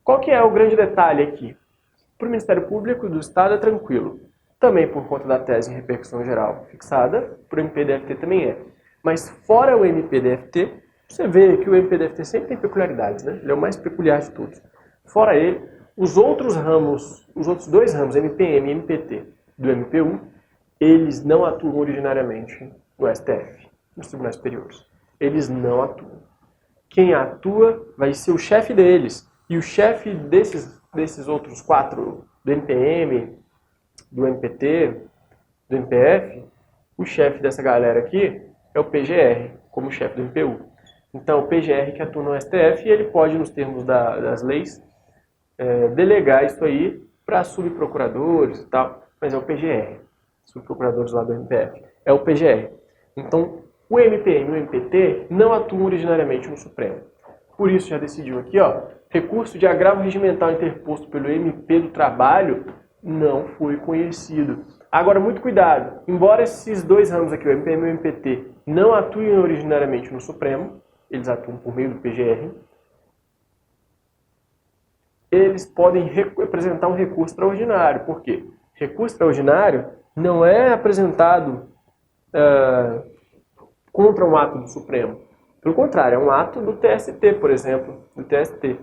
Qual que é o grande detalhe aqui? Para o Ministério Público do Estado é tranquilo. Também por conta da tese em repercussão geral fixada, para o MPDFT também é. Mas fora o MPDFT, você vê que o MPDFT sempre tem peculiaridades, né? Ele é o mais peculiar de todos. Fora ele, os outros 2 ramos, MPM e MPT do MPU, eles não atuam originariamente no STF, nos tribunais superiores. Eles não atuam. Quem atua vai ser o chefe deles. E o chefe desses outros 4, do MPM, do MPT, do MPF, o chefe dessa galera aqui é o PGR, como chefe do MPU. Então, o PGR que atua no STF, ele pode, nos termos das leis, delegar isso aí para subprocuradores e tal, mas é o PGR, subprocuradores lá do MPF, é o PGR. Então, o MPM e o MPT não atuam originariamente no Supremo. Por isso, já decidiu aqui, ó, recurso de agravo regimental interposto pelo MP do Trabalho não foi conhecido. Agora, muito cuidado, embora esses 2 ramos aqui, o MPM e o MPT, não atuem originariamente no Supremo, eles atuam por meio do PGR, eles podem apresentar um recurso extraordinário. Por quê? Recurso extraordinário não é apresentado contra um ato do Supremo. Pelo contrário, é um ato do TST, por exemplo, do TST.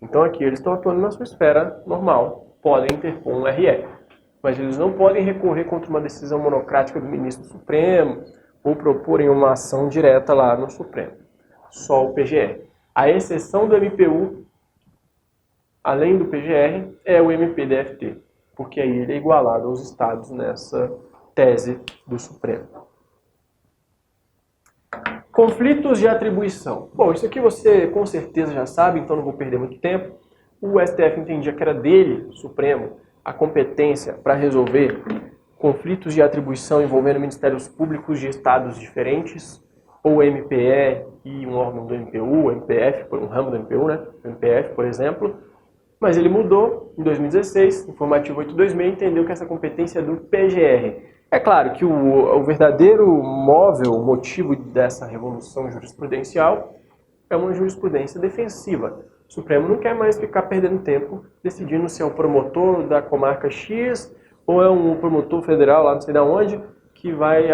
Então aqui eles estão atuando na sua esfera normal, podem interpor um RE, mas eles não podem recorrer contra uma decisão monocrática do ministro do Supremo ou proporem uma ação direta lá no Supremo. Só o PGR. A exceção do MPU, além do PGR, é o MPDFT, porque aí ele é igualado aos estados nessa tese do Supremo. Conflitos de atribuição. Bom, isso aqui você com certeza já sabe, então não vou perder muito tempo. O STF entendia que era dele, Supremo, a competência para resolver conflitos de atribuição envolvendo ministérios públicos de estados diferentes, ou MPE e um órgão do MPU, MPF, um ramo do MPU, né? MPF, por exemplo. Mas ele mudou em 2016, informativo 826, entendeu que essa competência é do PGR. É claro que o verdadeiro o motivo dessa revolução jurisprudencial é uma jurisprudência defensiva. O Supremo não quer mais ficar perdendo tempo decidindo se é o promotor da comarca X ou é um promotor federal lá não sei de onde que vai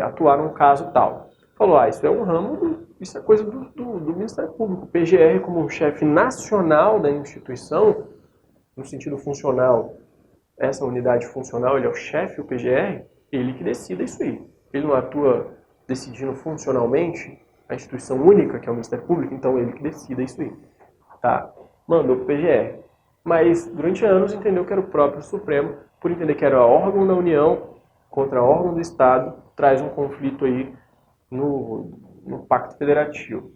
atuar num caso tal. Falou, isso é um ramo, isso é coisa do Ministério Público. O PGR, como chefe nacional da instituição, no sentido funcional, essa unidade funcional, ele é o chefe, o PGR, ele que decida isso aí. Ele não atua decidindo funcionalmente a instituição única, que é o Ministério Público, então ele que decida isso aí. Tá? Mandou pro PGR. Mas, durante anos, entendeu que era o próprio Supremo, por entender que era órgão da União contra órgão do Estado, traz um conflito aí no Pacto Federativo.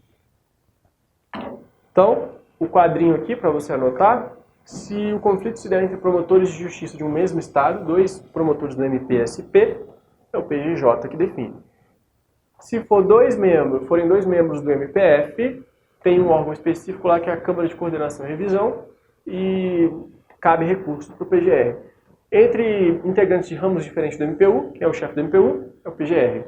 Então, o quadrinho aqui, para você anotar, se o conflito se der entre promotores de justiça de um mesmo Estado, dois promotores do MPSP, é o PGJ que define. Se forem dois membros do MPF, tem um órgão específico lá que é a Câmara de Coordenação e Revisão e cabe recurso para o PGR. Entre integrantes de ramos diferentes do MPU, que é o chefe do MPU, é o PGR.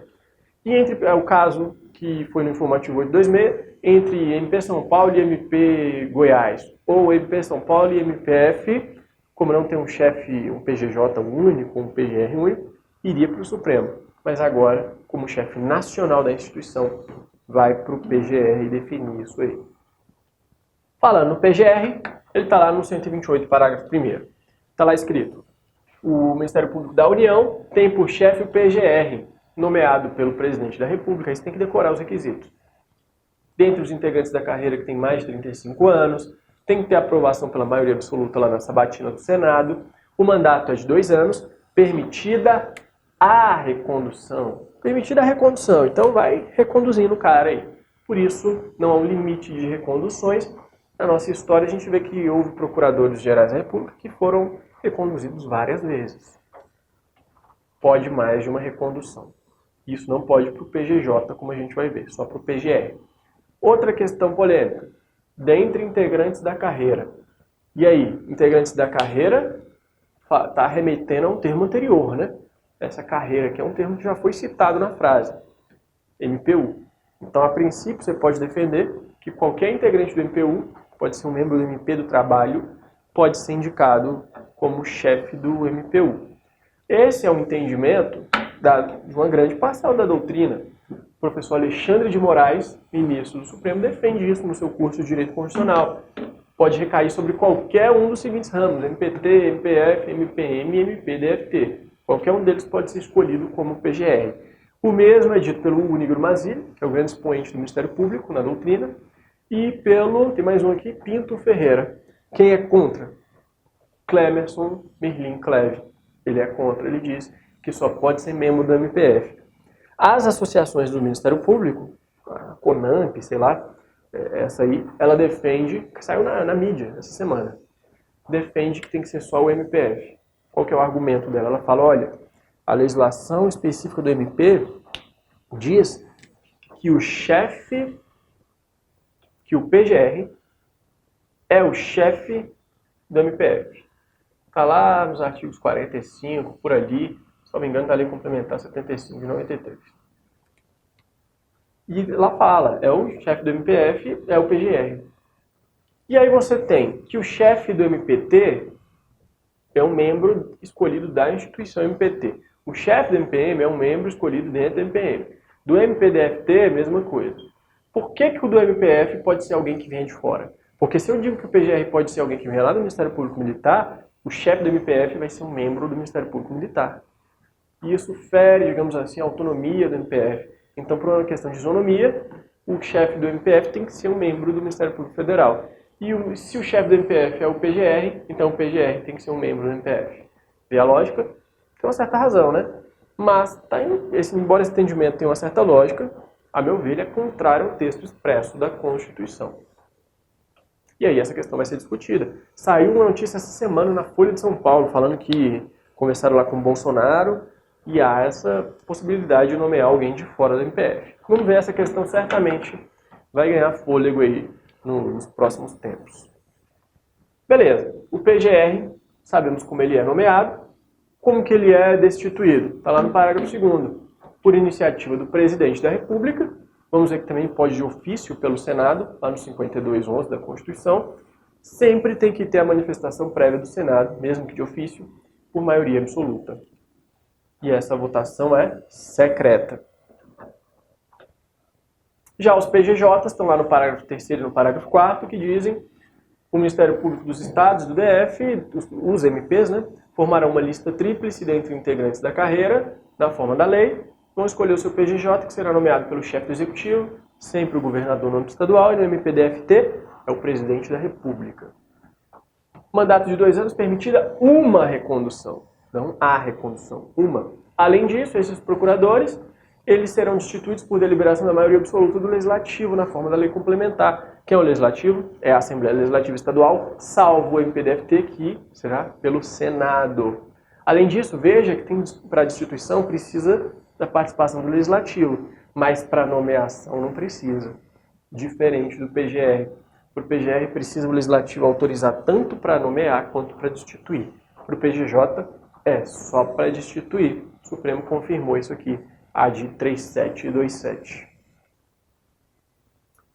E entre o caso que foi no informativo 826, entre MP São Paulo e MP Goiás, ou MP São Paulo e MPF, como não tem um chefe, um PGJ único, um PGR único, iria para o Supremo. Mas agora, como chefe nacional da instituição, vai para o PGR definir isso aí. Falando no PGR, ele está lá no 128, parágrafo 1º. Está lá escrito: o Ministério Público da União tem por chefe o PGR, nomeado pelo Presidente da República. Aí você tem que decorar os requisitos. Dentre os integrantes da carreira que tem mais de 35 anos, tem que ter aprovação pela maioria absoluta lá na sabatina do Senado. O mandato é de 2 anos, permitida a recondução. Permitida a recondução, então vai reconduzindo o cara aí. Por isso, não há um limite de reconduções. Na nossa história, a gente vê que houve procuradores gerais da República que foram reconduzidos várias vezes. Pode mais de uma recondução. Isso não pode para o PGJ, como a gente vai ver, só para o PGR. Outra questão polêmica, dentre integrantes da carreira. E aí, integrantes da carreira está remetendo a um termo anterior, né? Essa carreira, que é um termo que já foi citado na frase, MPU. Então, a princípio, você pode defender que qualquer integrante do MPU, pode ser um membro do MP do Trabalho, pode ser indicado como chefe do MPU. Esse é um entendimento de uma grande parcela da doutrina. O professor Alexandre de Moraes, ministro do Supremo, defende isso no seu curso de Direito Constitucional. Pode recair sobre qualquer um dos seguintes ramos: MPT, MPF, MPM e MPDFT. Qualquer um deles pode ser escolhido como PGR. O mesmo é dito pelo Unigro Mazzilli, que é o grande expoente do Ministério Público na doutrina, e tem mais um aqui, Pinto Ferreira. Quem é contra? Clemerson Merlin Cleve. Ele é contra, ele diz que só pode ser membro do MPF. As associações do Ministério Público, a CONAMP, sei lá, essa aí, ela defende, que saiu na mídia essa semana, defende que tem que ser só o MPF. Qual que é o argumento dela? Ela fala, olha, a legislação específica do MP diz que o chefe, que o PGR é o chefe do MPF. Está lá nos artigos 45, por ali, se não me engano, está ali complementar 75 e 93. E lá fala, é o chefe do MPF, é o PGR. E aí você tem que o chefe do MPT é um membro escolhido da instituição MPT. O chefe do MPM é um membro escolhido dentro do MPM. Do MPDFT é a mesma coisa. Por que o do MPF pode ser alguém que vem de fora? Porque se eu digo que o PGR pode ser alguém que vem lá do Ministério Público Militar, o chefe do MPF vai ser um membro do Ministério Público Militar. E isso fere, digamos assim, a autonomia do MPF. Então, por uma questão de isonomia, o chefe do MPF tem que ser um membro do Ministério Público Federal. E se o chefe do MPF é o PGR, então o PGR tem que ser um membro do MPF. Vê a lógica? Tem uma certa razão, né? Mas, embora esse entendimento tenha uma certa lógica, a meu ver, ele é contrário ao texto expresso da Constituição. E aí essa questão vai ser discutida. Saiu uma notícia essa semana na Folha de São Paulo, falando que conversaram lá com o Bolsonaro e há essa possibilidade de nomear alguém de fora do MPF. Vamos ver, essa questão certamente vai ganhar fôlego aí nos próximos tempos. Beleza, o PGR, sabemos como ele é nomeado, como que ele é destituído. Está lá no parágrafo 2º. Por iniciativa do presidente da República, vamos ver que também pode de ofício pelo Senado, lá no 5211 da Constituição, sempre tem que ter a manifestação prévia do Senado, mesmo que de ofício, por maioria absoluta. E essa votação é secreta. Já os PGJs estão lá no parágrafo 3º e no parágrafo 4º, que dizem o Ministério Público dos Estados, do DF, os MPs, né, formarão uma lista tríplice dentre integrantes da carreira, na forma da lei, vão escolher o seu PGJ, que será nomeado pelo chefe do Executivo, sempre o governador no âmbito estadual, e no MPDFT é o presidente da República. Mandato de 2 anos permitida uma recondução, não a recondução, uma. Além disso, esses procuradores, eles serão destituídos por deliberação da maioria absoluta do Legislativo, na forma da lei complementar. Quem é o Legislativo? É a Assembleia Legislativa Estadual, salvo o MPDFT, que será pelo Senado. Além disso, veja que para destituição precisa da participação do Legislativo, mas para nomeação não precisa, diferente do PGR. Para o PGR precisa o Legislativo autorizar tanto para nomear quanto para destituir. Para o PGJ é só para destituir. O Supremo confirmou isso aqui. AD 3727.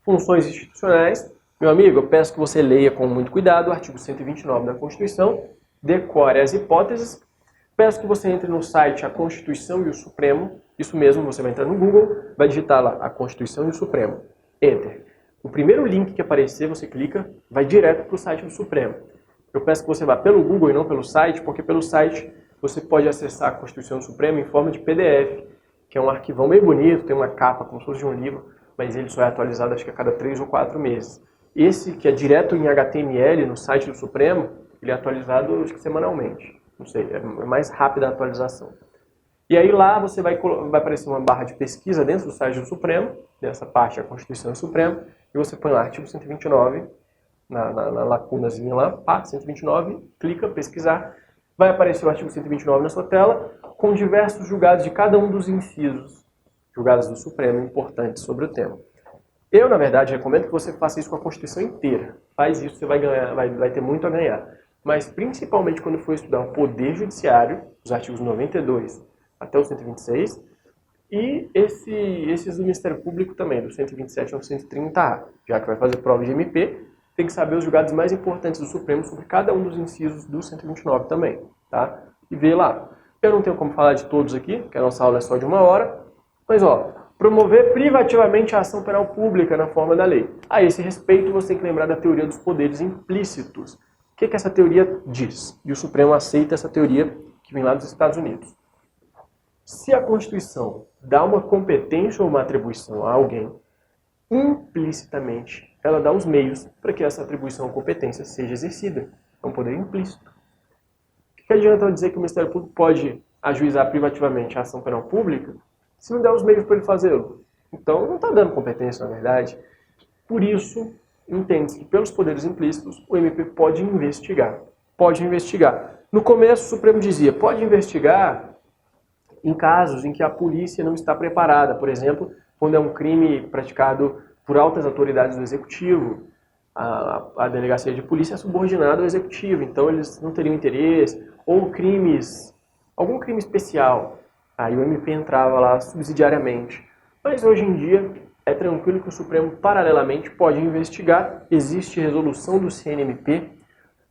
Funções institucionais. Meu amigo, eu peço que você leia com muito cuidado o artigo 129 da Constituição, decore as hipóteses. Peço que você entre no site A Constituição e o Supremo. Isso mesmo, você vai entrar no Google, vai digitar lá A Constituição e o Supremo. Enter. O primeiro link que aparecer, você clica, vai direto para o site do Supremo. Eu peço que você vá pelo Google e não pelo site, porque pelo site você pode acessar a Constituição do Supremo em forma de PDF, que é um arquivão meio bonito, tem uma capa como se fosse de um livro, mas ele só é atualizado acho que a cada 3 ou 4 meses. Esse, que é direto em HTML no site do Supremo, ele é atualizado acho que semanalmente. Não sei, é mais rápida a atualização. E aí lá você vai aparecer uma barra de pesquisa dentro do site do Supremo, dessa parte da Constituição do Supremo, e você põe lá artigo 129, na lacunazinha lá, pá, 129, clica, pesquisar, vai aparecer o artigo 129 na sua tela, com diversos julgados de cada um dos incisos, julgados do Supremo importantes sobre o tema. Eu, na verdade, recomendo que você faça isso com a Constituição inteira. Faz isso, você vai ganhar, vai ter muito a ganhar. Mas, principalmente quando for estudar o Poder Judiciário, os artigos 92 até o 126, e esses do Ministério Público também, do 127 ao 130A. Já que vai fazer prova de MP, tem que saber os julgados mais importantes do Supremo sobre cada um dos incisos do 129 também, tá? E ver lá. Eu não tenho como falar de todos aqui, porque a nossa aula é só de 1 hora, mas ó, promover privativamente a ação penal pública na forma da lei. A esse respeito, você tem que lembrar da teoria dos poderes implícitos. O que essa teoria diz? E o Supremo aceita essa teoria que vem lá dos Estados Unidos. Se a Constituição dá uma competência ou uma atribuição a alguém, implicitamente ela dá os meios para que essa atribuição ou competência seja exercida. É um poder implícito. O que adianta eu dizer que o Ministério Público pode ajuizar privativamente a ação penal pública se não der os meios para ele fazê-lo? Então não está dando competência, na verdade. Por isso, entende-se que pelos poderes implícitos o MP pode investigar. Pode investigar. No começo o Supremo dizia, pode investigar em casos em que a polícia não está preparada. Por exemplo, quando é um crime praticado por altas autoridades do Executivo, a delegacia de polícia é subordinada ao Executivo, então eles não teriam interesse, ou algum crime especial, aí o MP entrava lá subsidiariamente. Mas hoje em dia, é tranquilo que o Supremo, paralelamente, pode investigar. Existe resolução do CNMP.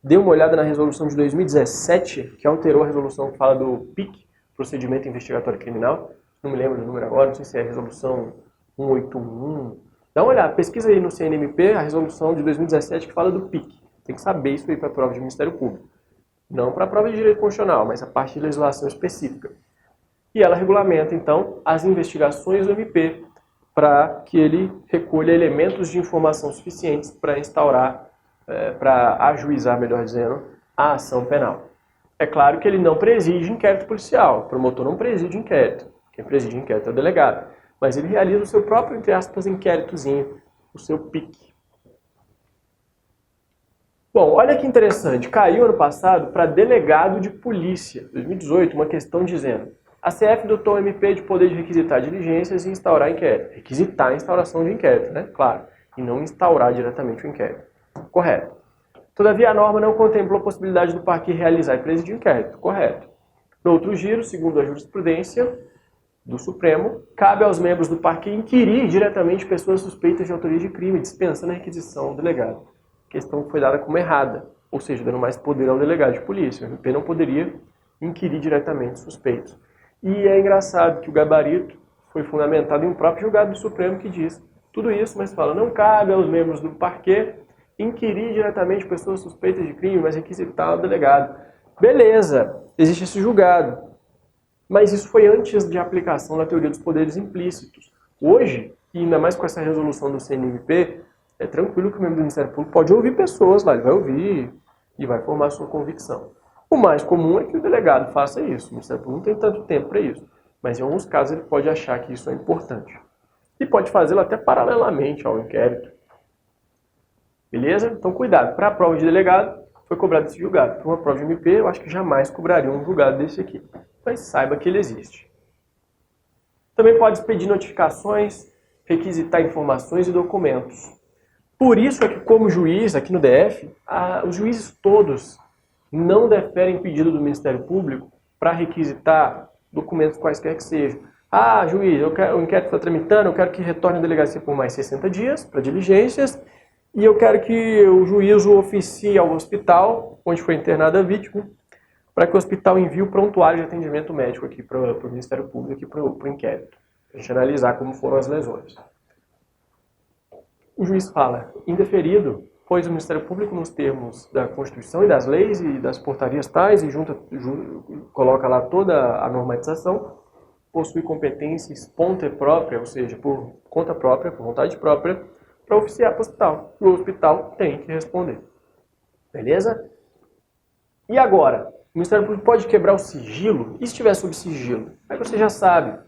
Dê uma olhada na resolução de 2017, que alterou a resolução que fala do PIC, Procedimento Investigatório Criminal. Não me lembro do número agora, não sei se é a resolução 1811. Dá uma olhada, pesquisa aí no CNMP a resolução de 2017 que fala do PIC. Tem que saber isso aí para a prova de Ministério Público. Não para a prova de Direito Constitucional, mas a parte de legislação específica. E ela regulamenta, então, as investigações do MP para que ele recolha elementos de informação suficientes para instaurar, para ajuizar, melhor dizendo, a ação penal. É claro que ele não preside inquérito policial, o promotor não preside inquérito. Quem preside inquérito é o delegado. Mas ele realiza o seu próprio, entre aspas, inquéritozinho, o seu PIC. Bom, olha que interessante, caiu ano passado para delegado de polícia, 2018, uma questão dizendo: a CF dotou o MP de poder de requisitar diligências e instaurar inquérito. Requisitar a instauração de inquérito, né? Claro, e não instaurar diretamente o inquérito. Correto. Todavia, a norma não contemplou a possibilidade do parquet realizar e presidir inquérito. Correto. No outro giro, segundo a jurisprudência do Supremo, cabe aos membros do parquet inquirir diretamente pessoas suspeitas de autoria de crime, dispensando a requisição ao delegado. Questão que foi dada como errada, ou seja, dando mais poder ao delegado de polícia. O MP não poderia inquirir diretamente suspeitos. E é engraçado que o gabarito foi fundamentado em um próprio julgado do Supremo que diz tudo isso, mas fala: não cabe aos membros do parquet inquirir diretamente pessoas suspeitas de crime, mas requisitar ao delegado. Beleza, existe esse julgado. Mas isso foi antes de aplicação da teoria dos poderes implícitos. Hoje, e ainda mais com essa resolução do CNMP, é tranquilo que o membro do Ministério Público pode ouvir pessoas lá, ele vai ouvir e vai formar sua convicção. O mais comum é que o delegado faça isso. O Ministério Público não tem tanto tempo para isso. Mas em alguns casos ele pode achar que isso é importante. E pode fazê-lo até paralelamente ao inquérito. Beleza? Então cuidado. Para a prova de delegado, foi cobrado esse julgado. Para uma prova de MP, eu acho que jamais cobraria um julgado desse aqui. Mas saiba que ele existe. Também pode expedir notificações, requisitar informações e documentos. Por isso é que, como juiz, aqui no DF, os juízes todos não deferem pedido do Ministério Público para requisitar documentos quaisquer que sejam. Ah, juiz, o inquérito está tramitando, eu quero que retorne à delegacia por mais 60 dias para diligências e eu quero que o juiz o oficie ao hospital onde foi internada a vítima para que o hospital envie o prontuário de atendimento médico aqui para o Ministério Público, aqui para o inquérito, para a gente analisar como foram as lesões. O juiz fala: indeferido, pois o Ministério Público, nos termos da Constituição e das leis e das portarias tais, e coloca lá toda a normatização, possui competência espontânea própria, ou seja, por conta própria, por vontade própria, para oficiar para o hospital. O hospital tem que responder. Beleza? E agora? O Ministério Público pode quebrar o sigilo? E se estiver sob sigilo? Aí você já sabe.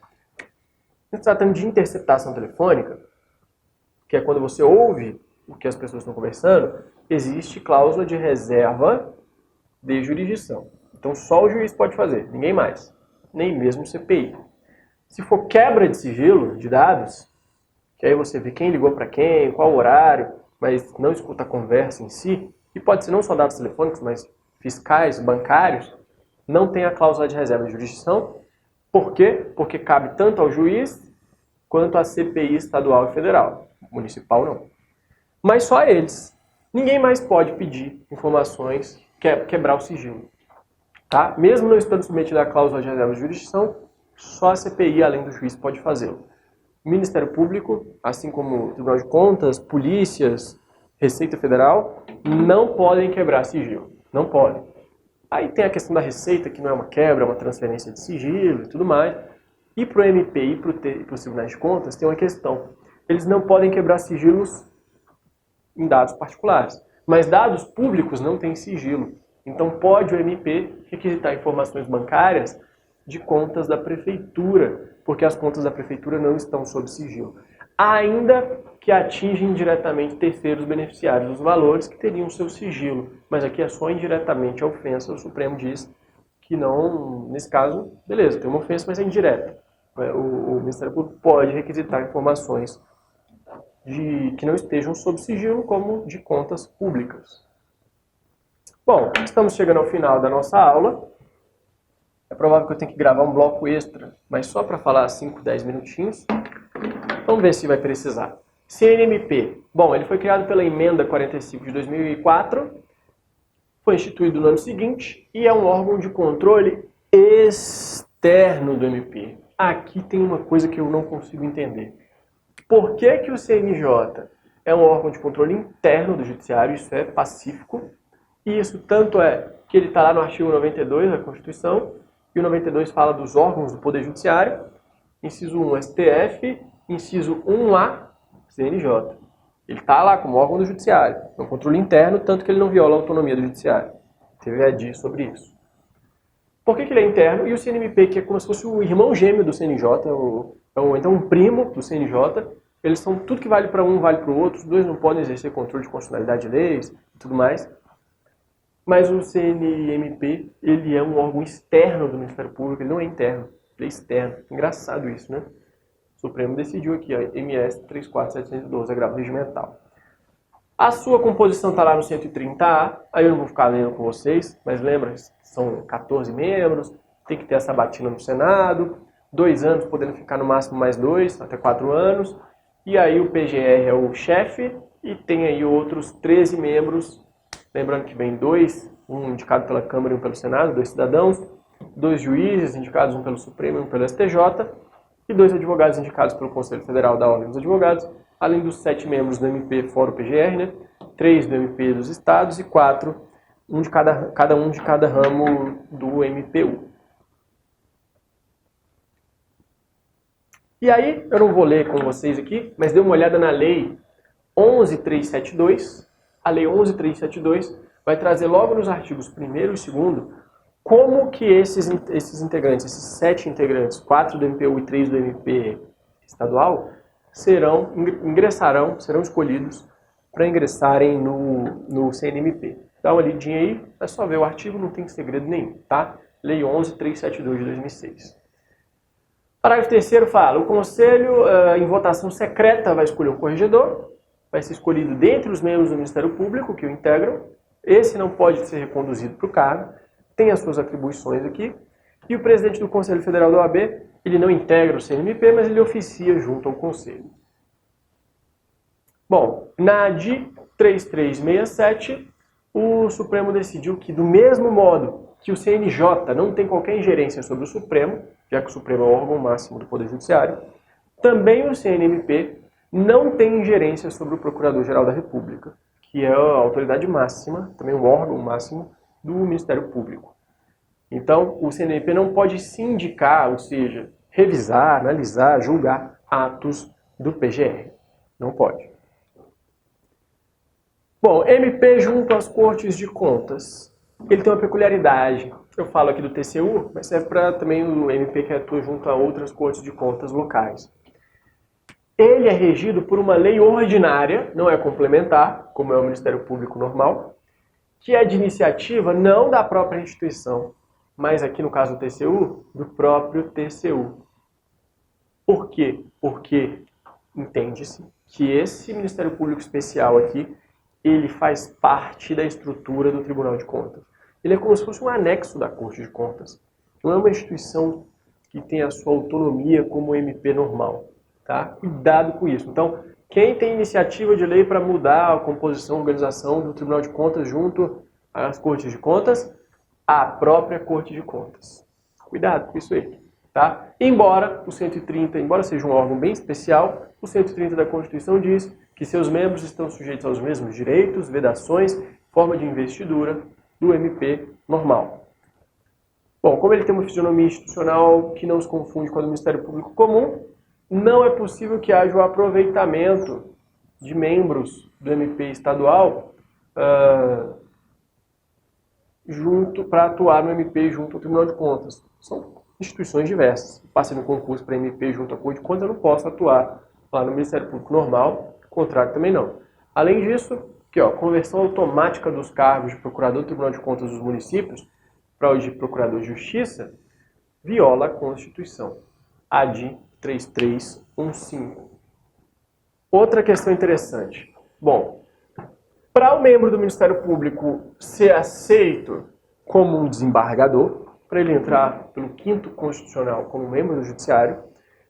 Se tratando de interceptação telefônica, que é quando você ouve o que as pessoas estão conversando, existe cláusula de reserva de jurisdição. Então só o juiz pode fazer, ninguém mais, nem mesmo o CPI. Se for quebra de sigilo de dados, que aí você vê quem ligou para quem, qual horário, mas não escuta a conversa em si, e pode ser não só dados telefônicos, mas fiscais, bancários, não tem a cláusula de reserva de jurisdição. Por quê? Porque cabe tanto ao juiz quanto à CPI estadual e federal. Municipal não. Mas só eles. Ninguém mais pode pedir informações, quebrar o sigilo. Tá? Mesmo não estando submetido à cláusula de reserva de jurisdição, só a CPI, além do juiz, pode fazê-lo. O Ministério Público, assim como o Tribunal de Contas, polícias, Receita Federal, não podem quebrar sigilo. Não podem. Aí tem a questão da Receita, que não é uma quebra, é uma transferência de sigilo e tudo mais. E para o MP e para os Tribunais de Contas tem uma questão. Eles não podem quebrar sigilos em dados particulares. Mas dados públicos não têm sigilo. Então pode o MP requisitar informações bancárias de contas da prefeitura, porque as contas da prefeitura não estão sob sigilo. Ainda que atingem diretamente terceiros beneficiários dos valores que teriam seu sigilo. Mas aqui é só indiretamente a ofensa. O Supremo diz que não, nesse caso, beleza, tem uma ofensa, mas é indireta. O Ministério Público pode requisitar informações que não estejam sob sigilo, como de contas públicas. Bom, estamos chegando ao final da nossa aula. É provável que eu tenha que gravar um bloco extra, mas só para falar 5, 10 minutinhos. Vamos ver se vai precisar. CNMP. Bom, ele foi criado pela Emenda 45 de 2004, foi instituído no ano seguinte e é um órgão de controle externo do MP. Aqui tem uma coisa que eu não consigo entender. Por que que o CNJ é um órgão de controle interno do Judiciário? Isso é pacífico. E isso tanto é que ele está lá no artigo 92 da Constituição, e o 92 fala dos órgãos do Poder Judiciário, inciso 1, STF, inciso 1A, CNJ. Ele está lá como órgão do Judiciário, é um controle interno, tanto que ele não viola a autonomia do Judiciário. Teve a dizer sobre isso. Por que que ele é interno? E o CNMP, que é como se fosse o irmão gêmeo do CNJ, então um primo do CNJ, eles são tudo que vale para um, vale para o outro, os dois não podem exercer controle de constitucionalidade de leis e tudo mais. Mas o CNMP, ele é um órgão externo do Ministério Público, ele não é interno, ele é externo. Engraçado isso, né? O Supremo decidiu aqui, ó, MS 34712, agravo regimental. A sua composição está lá no 130A, aí eu não vou ficar lendo com vocês, mas lembra, são 14 membros, tem que ter essa sabatina no Senado, 2 anos, podendo ficar no máximo mais 2, até 4 anos, e aí o PGR é o chefe, e tem aí outros 13 membros, lembrando que vem 2, um indicado pela Câmara e um pelo Senado, 2 cidadãos, 2 juízes indicados, um pelo Supremo e um pelo STJ, e 2 advogados indicados pelo Conselho Federal da Ordem dos Advogados, além dos 7 membros do MP fora o PGR, né? 3 do MP dos estados e 4, cada um de cada ramo do MPU. E aí, eu não vou ler com vocês aqui, mas dê uma olhada na lei 11.372. A lei 11.372 vai trazer logo nos artigos 1º e 2º como que esses integrantes, esses 7 integrantes, 4 do MPU e 3 do MP estadual, serão escolhidos para ingressarem no CNMP. Dá uma lidinha aí, é só ver o artigo, não tem segredo nenhum, tá? Lei 11.372 de 2006. Parágrafo 3º fala, o Conselho, em votação secreta, vai escolher um corregedor, vai ser escolhido dentre os membros do Ministério Público que o integram, esse não pode ser reconduzido para o cargo, tem as suas atribuições aqui, e o presidente do Conselho Federal da OAB, ele não integra o CNMP, mas ele oficia junto ao Conselho. Bom, na AD 3367, o Supremo decidiu que, do mesmo modo que o CNJ não tem qualquer ingerência sobre o Supremo, já que o Supremo é o órgão máximo do Poder Judiciário, também o CNMP não tem ingerência sobre o Procurador-Geral da República, que é a autoridade máxima, também o órgão máximo do Ministério Público. Então, o CNMP não pode sindicar, ou seja, revisar, analisar, julgar atos do PGR. Não pode. Bom, MP junto às Cortes de Contas. Ele tem uma peculiaridade. Eu falo aqui do TCU, mas serve para também o MP que atua junto a outras Cortes de Contas locais. Ele é regido por uma lei ordinária, não é complementar, como é o Ministério Público normal, que é de iniciativa não da própria instituição, mas aqui no caso do TCU, do próprio TCU. Por quê? Porque entende-se que esse Ministério Público Especial aqui, ele faz parte da estrutura do Tribunal de Contas. Ele é como se fosse um anexo da Corte de Contas. Não é uma instituição que tem a sua autonomia como o MP normal. Tá? Cuidado com isso. Então, quem tem iniciativa de lei para mudar a composição, a organização do Tribunal de Contas junto às Cortes de Contas? A própria Corte de Contas. Cuidado com isso aí. Tá? Embora o 130, embora seja um órgão bem especial, o 130 da Constituição diz que seus membros estão sujeitos aos mesmos direitos, vedações, forma de investidura do MP normal. Bom, como ele tem uma fisionomia institucional que não se confunde com a do Ministério Público Comum, não é possível que haja o aproveitamento de membros do MP estadual para atuar no MP junto ao Tribunal de Contas. São instituições diversas. Passei no concurso para MP junto à Corte de Contas, eu não posso atuar lá no Ministério Público normal, o contrário também não. Além disso, aqui, ó, conversão automática dos cargos de Procurador do Tribunal de Contas dos municípios para os de Procurador de Justiça viola a Constituição. AD 3315. Outra questão interessante. Bom, para o membro do Ministério Público ser aceito como um desembargador, para ele entrar pelo 5º Constitucional como membro do Judiciário,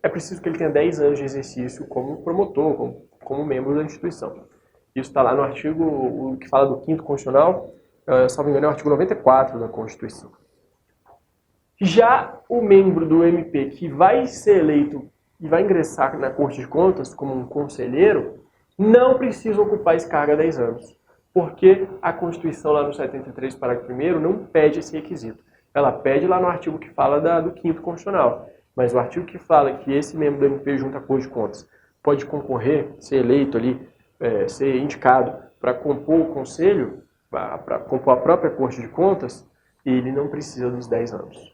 é preciso que ele tenha 10 anos de exercício como promotor, como membro da instituição. Isso está lá no artigo, o que fala do 5º Constitucional, salvo engano, é o artigo 94 da Constituição. Já o membro do MP que vai ser eleito e vai ingressar na Corte de Contas como um conselheiro, não precisa ocupar esse cargo há 10 anos, porque a Constituição, lá no 73, parágrafo 1º, não pede esse requisito. Ela pede lá no artigo que fala do 5º Constitucional, mas o artigo que fala que esse membro do MP junto à Corte de Contas pode concorrer, ser eleito ali, ser indicado para compor o Conselho, para compor a própria Corte de Contas, ele não precisa dos 10 anos.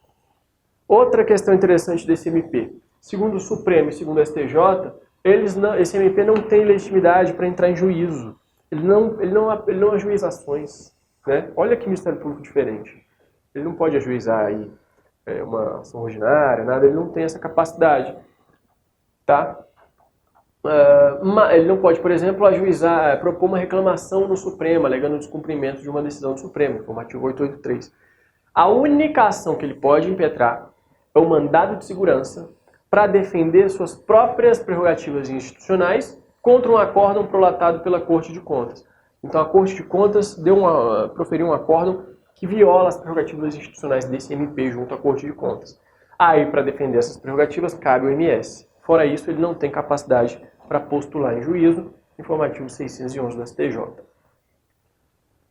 Outra questão interessante desse MP. Segundo o Supremo e segundo o STJ, esse MP não tem legitimidade para entrar em juízo. Ele não ajuiza ações. Né? Olha que Ministério Público diferente. Ele não pode ajuizar aí, uma ação ordinária, nada, ele não tem essa capacidade. Tá? Ele não pode, por exemplo, ajuizar, propor uma reclamação no Supremo, alegando o descumprimento de uma decisão do Supremo, informativo 883. A única ação que ele pode impetrar é o mandado de segurança para defender suas próprias prerrogativas institucionais contra um acórdão prolatado pela Corte de Contas. Então a Corte de Contas proferiu um acórdão que viola as prerrogativas institucionais desse MP junto à Corte de Contas. Aí, para defender essas prerrogativas, cabe o MS. Fora isso, ele não tem capacidade para postular em juízo, informativo 611 do STJ.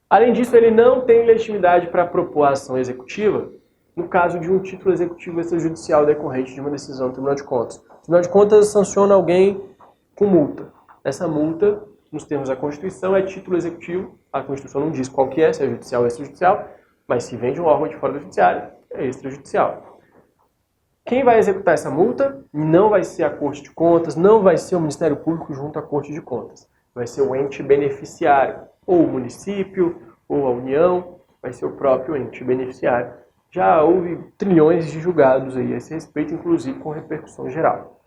Além disso, ele não tem legitimidade para propor a ação executiva no caso de um título executivo extrajudicial decorrente de uma decisão do Tribunal de Contas. O Tribunal de Contas sanciona alguém com multa. Essa multa, nos termos da Constituição, é título executivo. A Constituição não diz qual que é, se é judicial ou extrajudicial, mas se vem de um órgão de fora do judiciário, é extrajudicial. Quem vai executar essa multa não vai ser a Corte de Contas, não vai ser o Ministério Público junto à Corte de Contas. Vai ser o ente beneficiário, ou o município, ou a União, vai ser o próprio ente beneficiário. Já houve trilhões de julgados aí a esse respeito, inclusive com repercussão geral.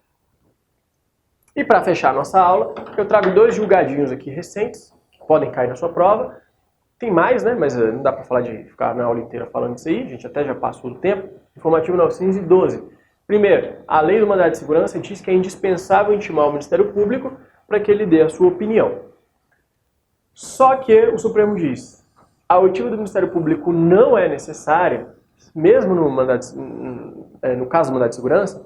E para fechar a nossa aula, eu trago 2 julgadinhos aqui recentes, que podem cair na sua prova. Tem mais, né? Mas não dá para falar de ficar na aula inteira falando disso aí, a gente até já passou do tempo. Informativo 912. Primeiro, a lei do mandado de segurança diz que é indispensável intimar o Ministério Público para que ele dê a sua opinião. Só que o Supremo diz, a oitiva do Ministério Público não é necessária, mesmo no caso do mandado de segurança,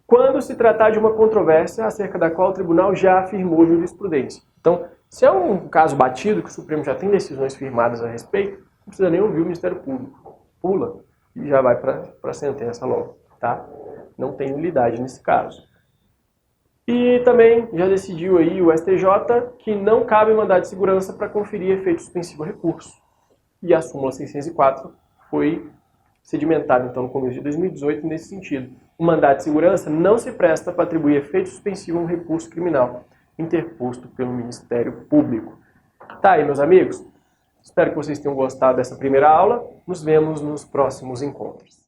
quando se tratar de uma controvérsia acerca da qual o tribunal já afirmou jurisprudência. Então, se é um caso batido, que o Supremo já tem decisões firmadas a respeito, não precisa nem ouvir o Ministério Público. Pula e já vai para a sentença logo. Tá? Não tem nulidade nesse caso. E também já decidiu aí o STJ que não cabe mandado de segurança para conferir efeito suspensivo ao recurso. E a súmula 604 foi sedimentada, então, no começo de 2018 nesse sentido. O mandado de segurança não se presta para atribuir efeito suspensivo a um recurso criminal interposto pelo Ministério Público. Tá aí, meus amigos? Espero que vocês tenham gostado dessa primeira aula. Nos vemos nos próximos encontros.